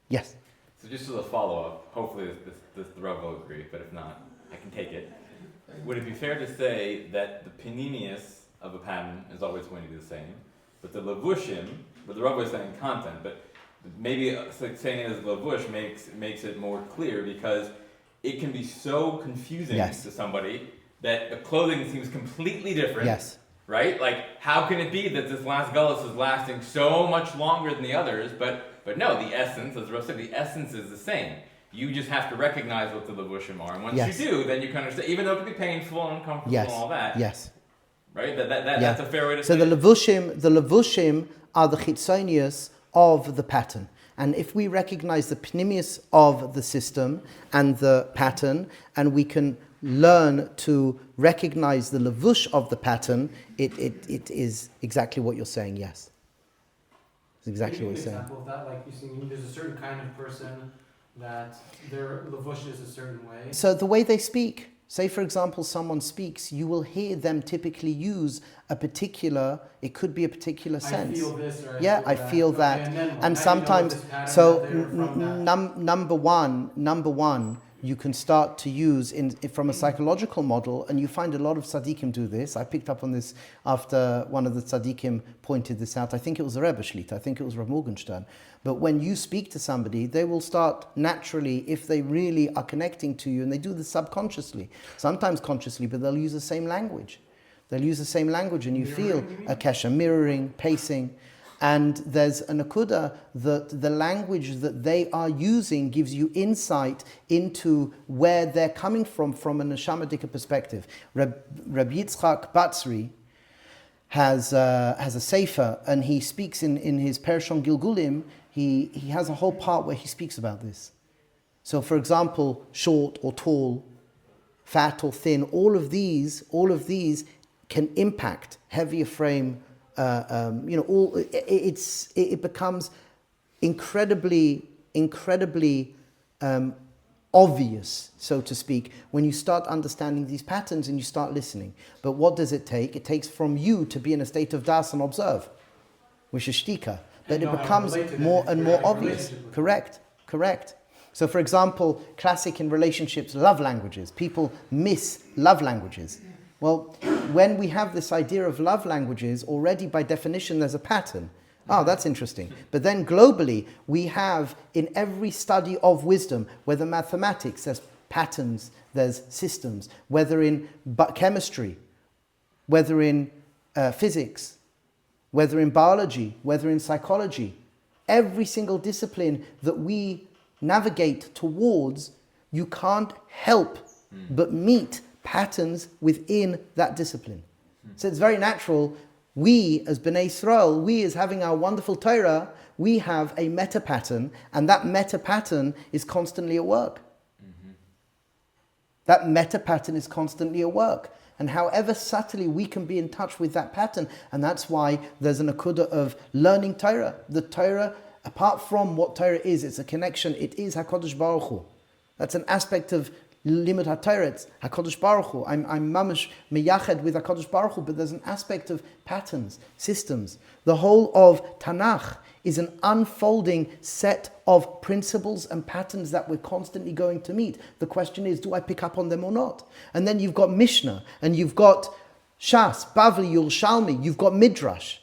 Yes? So just as a follow-up, hopefully the Rav will agree, but if not, I can take it. Would it be fair to say that the paninius of a pattern is always going to be the same, but the levushim, but the Rav was saying content, but maybe saying it as levush makes it more clear, because it can be so confusing to somebody that the clothing seems completely different. Yes. Right? Like, how can it be that this last gullus is lasting so much longer than the others? But no, the essence, as Rosh said, the essence is the same. You just have to recognize what the levushim are. And once you do, then you can understand, even though it can be painful and uncomfortable and all that. Yes. Right? That's a fair way to say it. So the levushim are the chitzonius of the pattern. And if we recognize the pnimius of the system and the pattern, and we can learn to recognize the levush of the pattern, it is exactly what you're saying, yes. It's exactly what you're saying. Example of that, like you're saying, there's a certain kind of person that their levush is a certain way. So the way they speak, say for example someone speaks, you will hear them typically use a particular, it could be a particular sense. I feel this or I feel that. Okay, and sometimes, so number one, you can start to use from a psychological model, and you find a lot of tzaddikim do this. I picked up on this after one of the tzaddikim pointed this out. I think it was the Rebbe Shlita, I think it was Rav Morgenstern. But when you speak to somebody, they will start naturally, if they really are connecting to you, and they do this subconsciously, sometimes consciously, but they'll use the same language. They'll use the same language, and you feel a kesher, mirroring, pacing. And there's an akuda that the language that they are using gives you insight into where they're coming from a neshamadika perspective. Rabbi Yitzchak Batzri has a sefer, and he speaks in his Pershon Gilgulim. He has a whole part where he speaks about this. So, for example, short or tall, fat or thin, all of these can impact heavier frame. It becomes incredibly obvious, so to speak, when you start understanding these patterns and you start listening. But what does it take? It takes from you to be in a state of das and observe, which is shtika. But it becomes more and more obvious. Correct. So, for example, classic in relationships, love languages. People miss love languages. Well, when we have this idea of love languages, already by definition there's a pattern. Oh, that's interesting. But then globally, we have in every study of wisdom, whether mathematics, there's patterns, there's systems, whether in chemistry, whether in physics, whether in biology, whether in psychology, every single discipline that we navigate towards, you can't help but meet patterns within that discipline. So it's very natural. We as Bnei Yisrael, we as having our wonderful Torah, we have a meta pattern, and that meta pattern is constantly at work. That meta pattern is constantly at work. And however subtly we can be in touch with that pattern, and that's why there's an akuda of learning Torah. The Torah, apart from what Torah is, it's a connection, it is HaKadosh Baruch Hu. That's an aspect of Limud HaToretz, HaKadosh Baruch Hu. I'm mamash meyached with HaKadosh Baruch Hu, but there's an aspect of patterns, systems. The whole of Tanach is an unfolding set of principles and patterns that we're constantly going to meet. The question is, do I pick up on them or not? And then you've got Mishna, and you've got Shas, Bavli, Yerushalmi, you've got Midrash.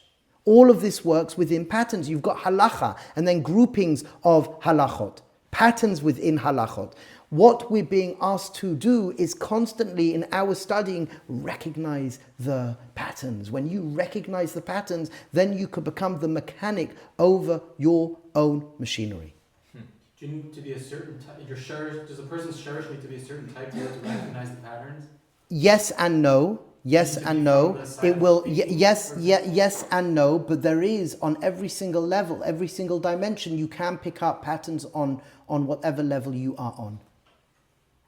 All of this works within patterns. You've got halacha, and then groupings of halachot, patterns within halachot. What we're being asked to do is constantly, in our studying, recognize the patterns. When you recognize the patterns, then you could become the mechanic over your own machinery. Do you need to be a certain type? Does a person's shurish need to be a certain type to recognize the patterns? Yes and no. Yes and no. It will. Yes and no. But there is, on every single level, every single dimension, you can pick up patterns on whatever level you are on.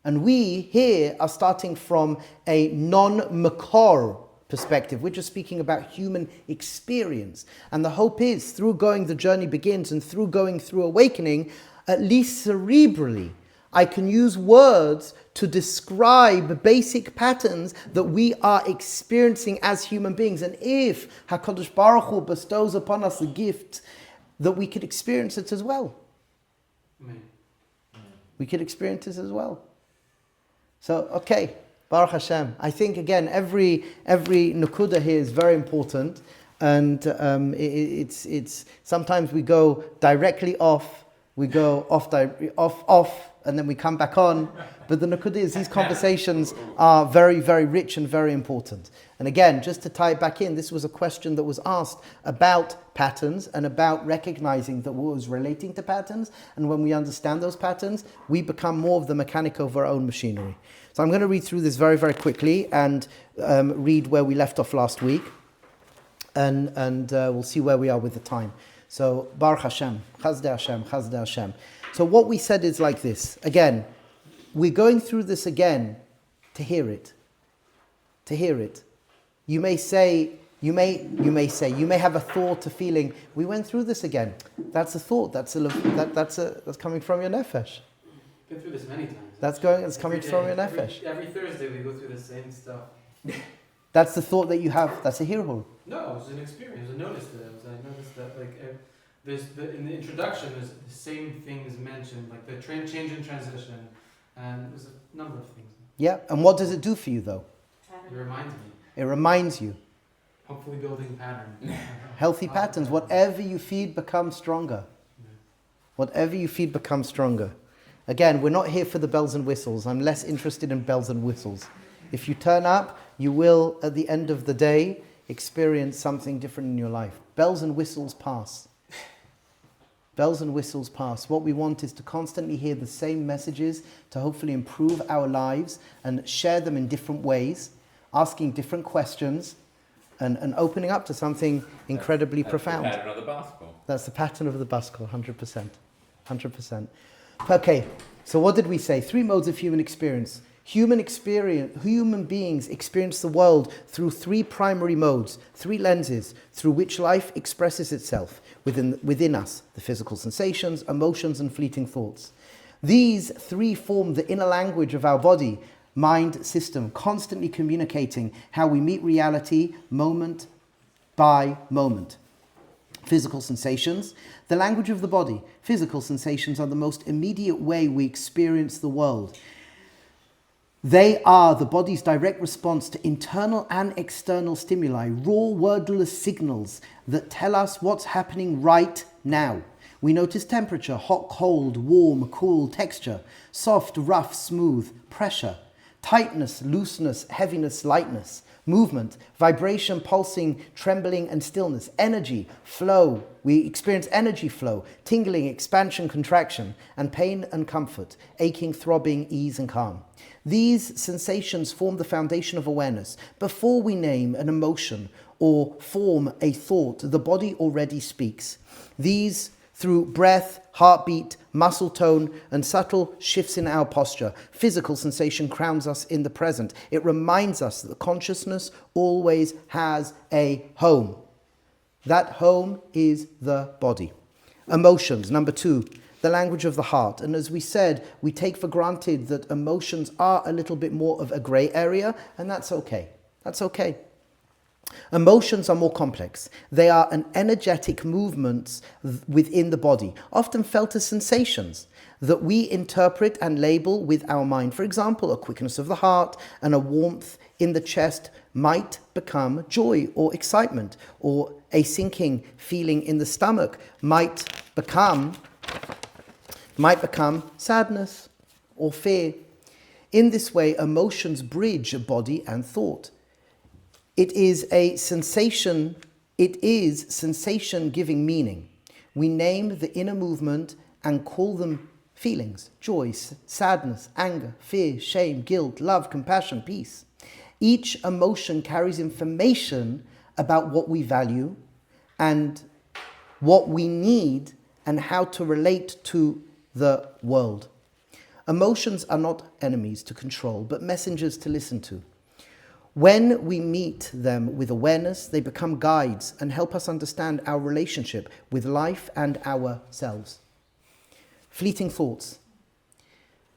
And we here are starting from a non-makor perspective. We're just speaking about human experience. And the hope is, through going the journey begins, and through going through awakening, at least cerebrally, I can use words to describe basic patterns that we are experiencing as human beings. And if HaKadosh Baruch Hu bestows upon us the gift, that we could experience it as well. Amen. We could experience it as well. So, okay, Baruch Hashem. I think, again, every nukuda here is very important. And it's sometimes we go directly off, we go off, and then we come back on. But the nukuda is these conversations are very, very rich and very important. And again, just to tie it back in, this was a question that was asked about patterns and about recognizing that what was relating to patterns. And when we understand those patterns, we become more of the mechanic of our own machinery. So I'm going to read through this very, very quickly and read where we left off last week. And we'll see where we are with the time. So, Baruch Hashem, Chazdei Hashem, Chazdei Hashem. So what we said is like this. Again, we're going through this again to hear it. To hear it. You may have a thought, a feeling. We went through this again. That's a thought. That's coming from your nefesh. Been through this many times. That's coming from your nefesh. Every Thursday we go through the same stuff. That's the thought that you have. That's a hirhur. No, it was an experience. I noticed that. I noticed that in the introduction, there's the same things mentioned, like the change in transition, and there's a number of things. Yeah, and what does it do for you though? It reminds me. It reminds you. Hopefully building pattern. Healthy patterns. Whatever you feed becomes stronger. Whatever you feed becomes stronger. Again, we're not here for the bells and whistles. I'm less interested in bells and whistles. If you turn up, you will, at the end of the day, experience something different in your life. Bells and whistles pass. Bells and whistles pass. What we want is to constantly hear the same messages to hopefully improve our lives and share them in different ways, asking different questions and opening up to something incredibly profound. That's the pattern of the Baskel. That's the pattern of the Baskel, 100%. 100%. Okay, so what did we say? 3 modes of human experience. Human beings experience the world through 3 primary modes, 3 lenses through which life expresses itself within us: the physical sensations, emotions, and fleeting thoughts. These 3 form the inner language of our body, mind system, constantly communicating how we meet reality moment by moment. Physical sensations, the language of the body. Physical sensations are the most immediate way we experience the world. They are the body's direct response to internal and external stimuli, raw wordless signals that tell us what's happening right now. We notice temperature, hot, cold, warm, cool, texture, soft, rough, smooth, pressure, tightness, looseness, heaviness, lightness, movement, vibration, pulsing, trembling, and stillness, energy, flow. We experience energy flow, tingling, expansion, contraction, and pain and comfort, aching, throbbing, ease, and calm. These sensations form the foundation of awareness. Before we name an emotion or form a thought, the body already speaks. These, through breath, heartbeat, muscle tone, and subtle shifts in our posture, physical sensation grounds us in the present. It reminds us that consciousness always has a home. That home is the body. Emotions, number 2. the language of the heart. And as we said, we take for granted that emotions are a little bit more of a grey area, and that's okay. That's okay. Emotions are more complex. They are an energetic movements within the body, often felt as sensations that we interpret and label with our mind. For example, a quickness of the heart and a warmth in the chest might become joy or excitement, or a sinking feeling in the stomach might become sadness or fear. In this way, emotions bridge body and thought. It is sensation giving meaning. We name the inner movement and call them feelings: joy, sadness, anger, fear, shame, guilt, love, compassion, peace. Each emotion carries information about what we value and what we need and how to relate to the world. Emotions are not enemies to control, but messengers to listen to. When we meet them with awareness, they become guides and help us understand our relationship with life and ourselves. Fleeting thoughts.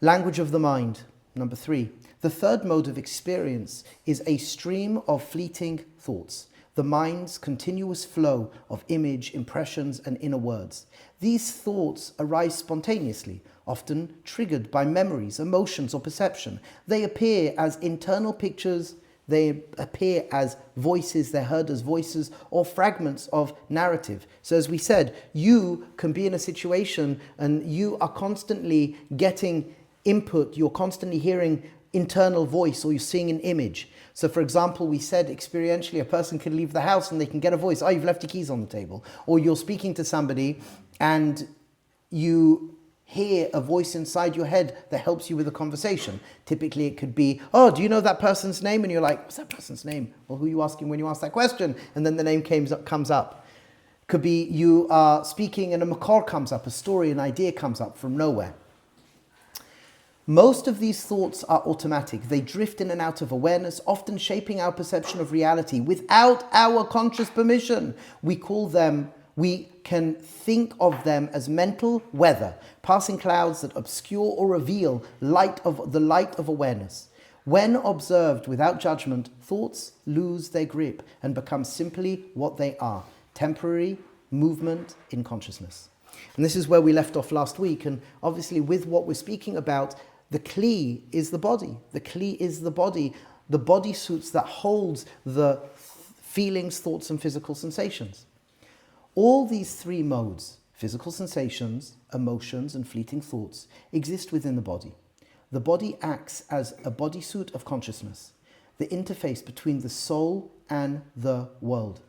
Language of the mind. Number 3. The third mode of experience is a stream of fleeting thoughts, the mind's continuous flow of image, impressions, and inner words. These thoughts arise spontaneously, often triggered by memories, emotions, or perception. They appear as internal pictures. They appear as voices, they're heard as voices or fragments of narrative. So as we said, you can be in a situation and you are constantly getting input, you're constantly hearing internal voice, or you're seeing an image. So for example, we said experientially a person can leave the house and they can get a voice: oh, you've left your keys on the table. Or you're speaking to somebody and you hear a voice inside your head that helps you with a conversation. Typically it could be, oh, do you know that person's name? And you're like, what's that person's name? Or who are you asking when you ask that question? And then the name comes up. Could be you are speaking and a makor comes up, a story, an idea comes up from nowhere. Most of these thoughts are automatic. They drift in and out of awareness, often shaping our perception of reality without our conscious permission. We can think of them as mental weather, passing clouds that obscure or reveal the light of awareness. When observed without judgment, thoughts lose their grip and become simply what they are: temporary movement in consciousness. And this is where we left off last week. And obviously with what we're speaking about, the kli is the body. The kli is the body suits that holds the feelings, thoughts, and physical sensations. All these 3 modes, physical sensations, emotions, and fleeting thoughts, exist within the body. The body acts as a bodysuit of consciousness, the interface between the soul and the world.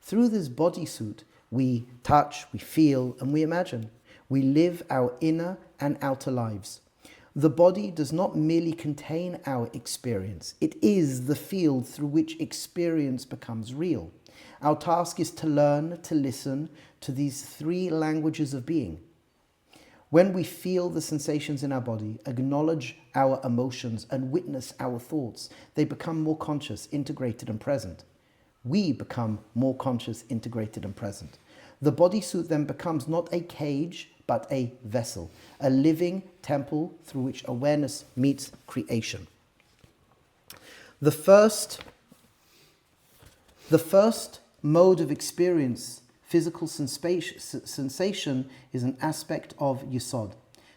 Through this bodysuit, we touch, we feel, and we imagine. We live our inner and outer lives. The body does not merely contain our experience. It is the field through which experience becomes real. Our task is to learn to listen to these 3 languages of being. When we feel the sensations in our body, acknowledge our emotions, and witness our thoughts, they become more conscious, integrated, and present. We become more conscious, integrated, and present. The bodysuit then becomes not a cage, but a vessel, a living temple through which awareness meets creation. The first mode of experience, physical sensation, is an aspect of Yesod.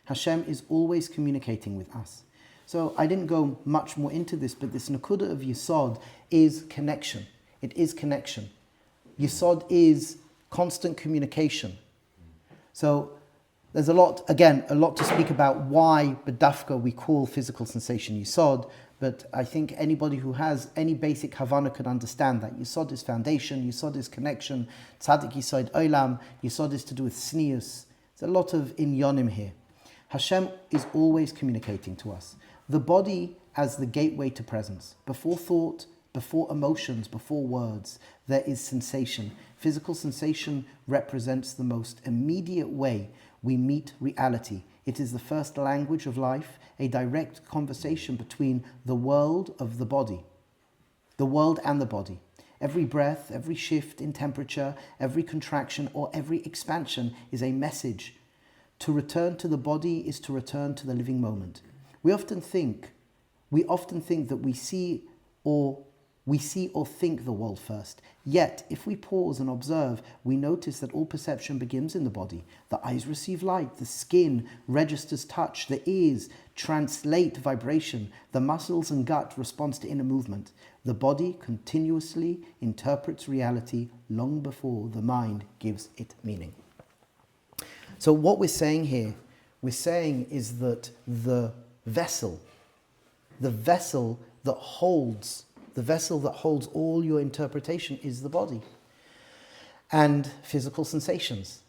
HaShem is always communicating with us. So I didn't go much more into this, but this Nakuda of Yesod is connection. It is connection. Yesod is constant communication. So there's a lot to speak about why B'dafka we call physical sensation Yesod, but I think anybody who has any basic Havana could understand that. Yesod is foundation, Yesod is connection, Tzadik Yesod Olam, Yesod is to do with Snius. There's a lot of inyonim here. HaShem is always communicating to us. The body as the gateway to presence. Before thought, before emotions, before words, there is sensation. Physical sensation represents the most immediate way we meet reality. It is the first language of life, a direct conversation between the world of the body, the world and the body. Every breath, every shift in temperature, every contraction or every expansion is a message To return to the body is to return to the living moment. We often think that we see or think the world first. Yet, if we pause and observe, we notice that all perception begins in the body. The eyes receive light, the skin registers touch, the ears translate vibration, the muscles and gut respond to inner movement. The body continuously interprets reality long before the mind gives it meaning. So what we're saying here, is that the vessel that holds all your interpretation is the body and physical sensations.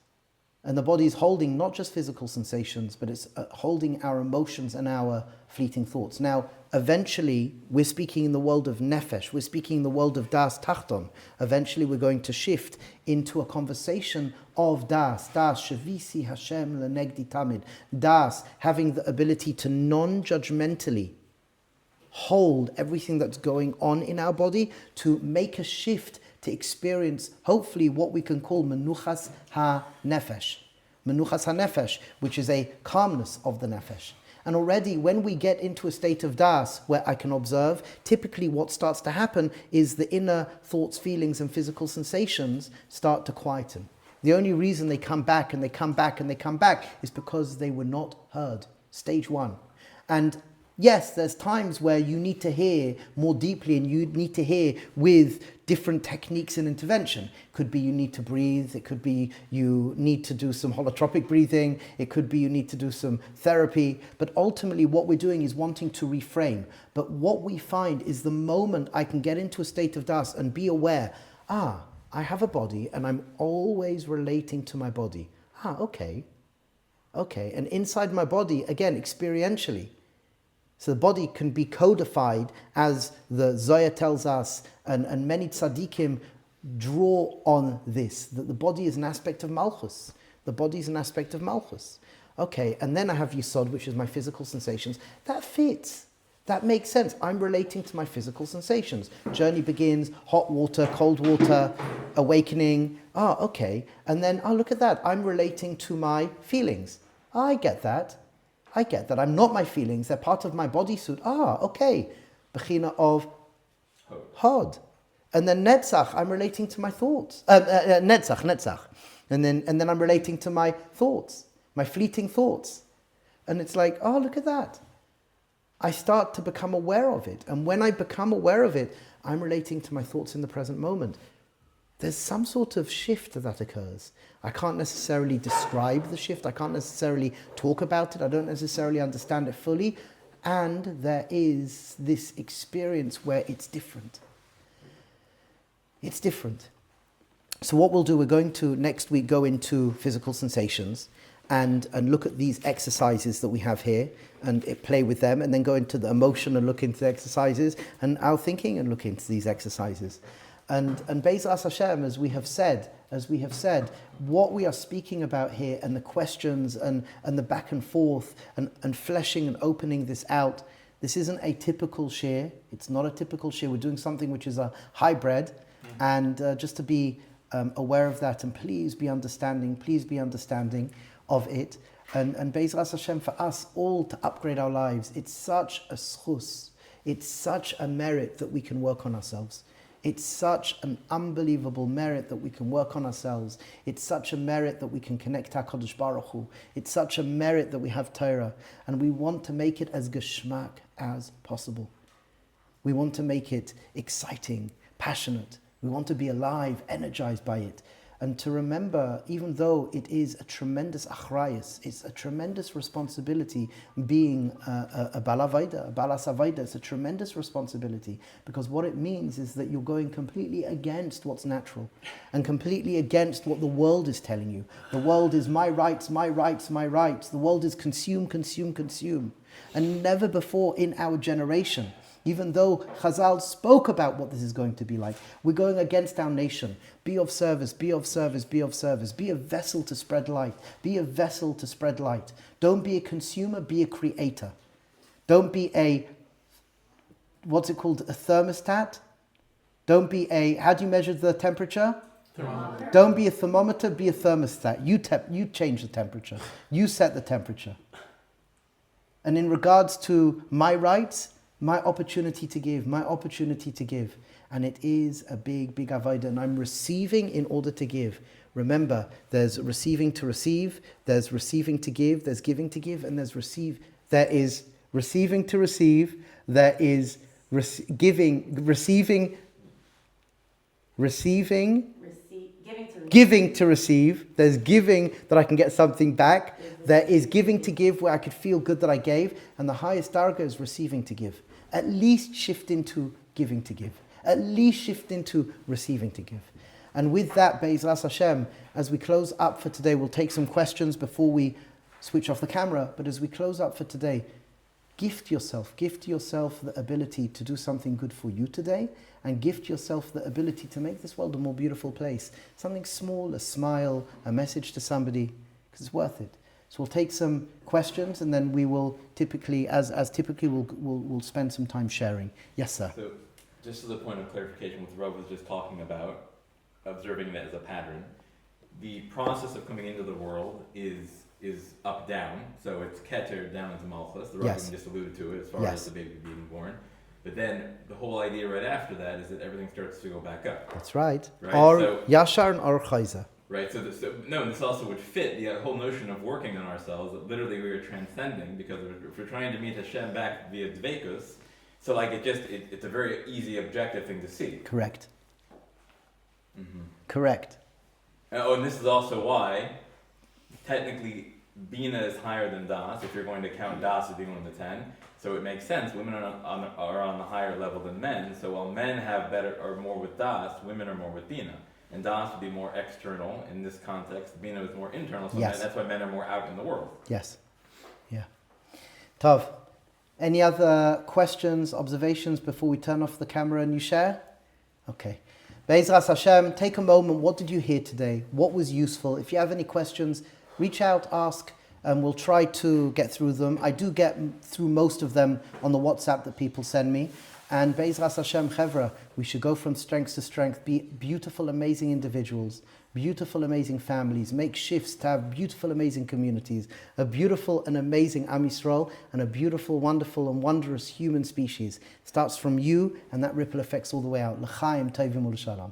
And the body is holding not just physical sensations, but it's holding our emotions and our fleeting thoughts. Now, eventually, we're speaking in the world of nefesh, we're speaking in the world of das tachton. Eventually, we're going to shift into a conversation of das shavisi HaShem lenegdi tamid. Das, having the ability to non-judgmentally hold everything that's going on in our body, to make a shift to experience, hopefully, what we can call menuchas ha-nefesh. Menuchas ha-nefesh, which is a calmness of the nefesh. And already when we get into a state of das, where I can observe, typically what starts to happen is the inner thoughts, feelings, and physical sensations start to quieten. The only reason they come back and they come back and they come back is because they were not heard. Stage one. And yes, there's times where you need to hear more deeply and you need to hear with different techniques and intervention. It could be you need to breathe. It could be you need to do some holotropic breathing. It could be you need to do some therapy. But ultimately what we're doing is wanting to reframe. But what we find is the moment I can get into a state of das and be aware, I have a body and I'm always relating to my body. Okay. And inside my body, again, experientially, so the body can be codified, as the Zohar tells us, and many tzaddikim draw on this, that the body is an aspect of Malchus. The body is an aspect of Malchus. Okay, and then I have Yisod, which is my physical sensations. That fits. That makes sense. I'm relating to my physical sensations. Journey begins, hot water, cold water, awakening. Okay. And then, look at that. I'm relating to my feelings. I get that. I'm not my feelings. They're part of my bodysuit. Okay. Bechina of Hod. And then Netzach, I'm relating to my thoughts. Netzach. And then I'm relating to my thoughts, my fleeting thoughts. And it's like, look at that. I start to become aware of it. And when I become aware of it, I'm relating to my thoughts in the present moment. There's some sort of shift that occurs. I can't necessarily describe the shift. I can't necessarily talk about it. I don't necessarily understand it fully. And there is this experience where it's different. It's different. So what we'll do, we're going to next week go into physical sensations and look at these exercises that we have here and play with them, and then go into the emotion and look into the exercises, and our thinking and look into these exercises. And Be'ezras Hashem, as we have said, what we are speaking about here and the questions and the back and forth and fleshing and opening this out, this isn't a typical share. It's not a typical share. We're doing something which is a hybrid, and just to be aware of that, and please be understanding of it. And Be'ezras Hashem, for us all to upgrade our lives, it's such a schus, it's such a merit that we can work on ourselves. It's such an unbelievable merit that we can work on ourselves. It's such a merit that we can connect to HaKadosh Baruch Hu. It's such a merit that we have Torah. And we want to make it as geschmack as possible. We want to make it exciting, passionate. We want to be alive, energized by it. And to remember, even though it is a tremendous achrayus, it's a tremendous responsibility being a balavaida, a balasavaida. It's a tremendous responsibility, because what it means is that you're going completely against what's natural and completely against what the world is telling you. The world is my rights, my rights, my rights. The world is consume, consume, consume. And never before in our generation, even though Chazal spoke about what this is going to be like, we're going against our nation. Be of service, be of service, be of service. Be a vessel to spread light. Be a vessel to spread light. Don't be a consumer, be a creator. Don't be a thermostat? Don't be how do you measure the temperature? Thermometer. Don't be a thermometer, be a thermostat. You change the temperature. You set the temperature. And in regards to my rights, my opportunity to give, And it is a big, big avodah, and I'm receiving in order to give. Remember, there's receiving to receive, there's receiving to give, there's giving to give, and there is receiving to receive, there is giving to receive, there's giving that I can get something back, there is giving to give where I could feel good that I gave, and the highest darga is receiving to give. At least shift into giving to give. At least shift into receiving to give. And with that, Be'ezras Hashem, as we close up for today, we'll take some questions before we switch off the camera, but as we close up for today, gift yourself the ability to do something good for you today, and gift yourself the ability to make this world a more beautiful place. Something small, a smile, a message to somebody, because it's worth it. So we'll take some questions, and then we will typically, as typically, we'll spend some time sharing. Yes, sir. So, just as a point of clarification, what Rob was just talking about, observing that as a pattern, the process of coming into the world is up-down, so it's keter down into malchus. The Rabbi just alluded to it as far as the baby being born. But then the whole idea right after that is that everything starts to go back up. That's right. Right? Or so, Yashar and Or Chayza. Right, and this also would fit the whole notion of working on ourselves, that literally we are transcending, because if we're trying to meet Hashem back via dveikus, so like it's a very easy objective thing to see. Correct. Mm-hmm. Correct. And this is also why, technically, Bina is higher than Das, if you're going to count Das as being 1 to 10. So it makes sense, women are on the higher level than men, so while men are more with Das, women are more with Bina. And Das would be more external in this context, Bina is more internal, so that's why men are more out in the world. Yes. Yeah. Tov, any other questions, observations before we turn off the camera and you share? Okay. Be'ezras Hashem, take a moment. What did you hear today? What was useful? If you have any questions, reach out, ask, and we'll try to get through them. I do get through most of them on the WhatsApp that people send me. And Be'ezras Hashem, Chevra, we should go from strength to strength, be beautiful, amazing individuals, beautiful, amazing families, make shifts to have beautiful, amazing communities, a beautiful and amazing Am Yisrael, and a beautiful, wonderful and wondrous human species. It starts from you, and that ripple affects all the way out. L'chaim tovim u'l'shalom.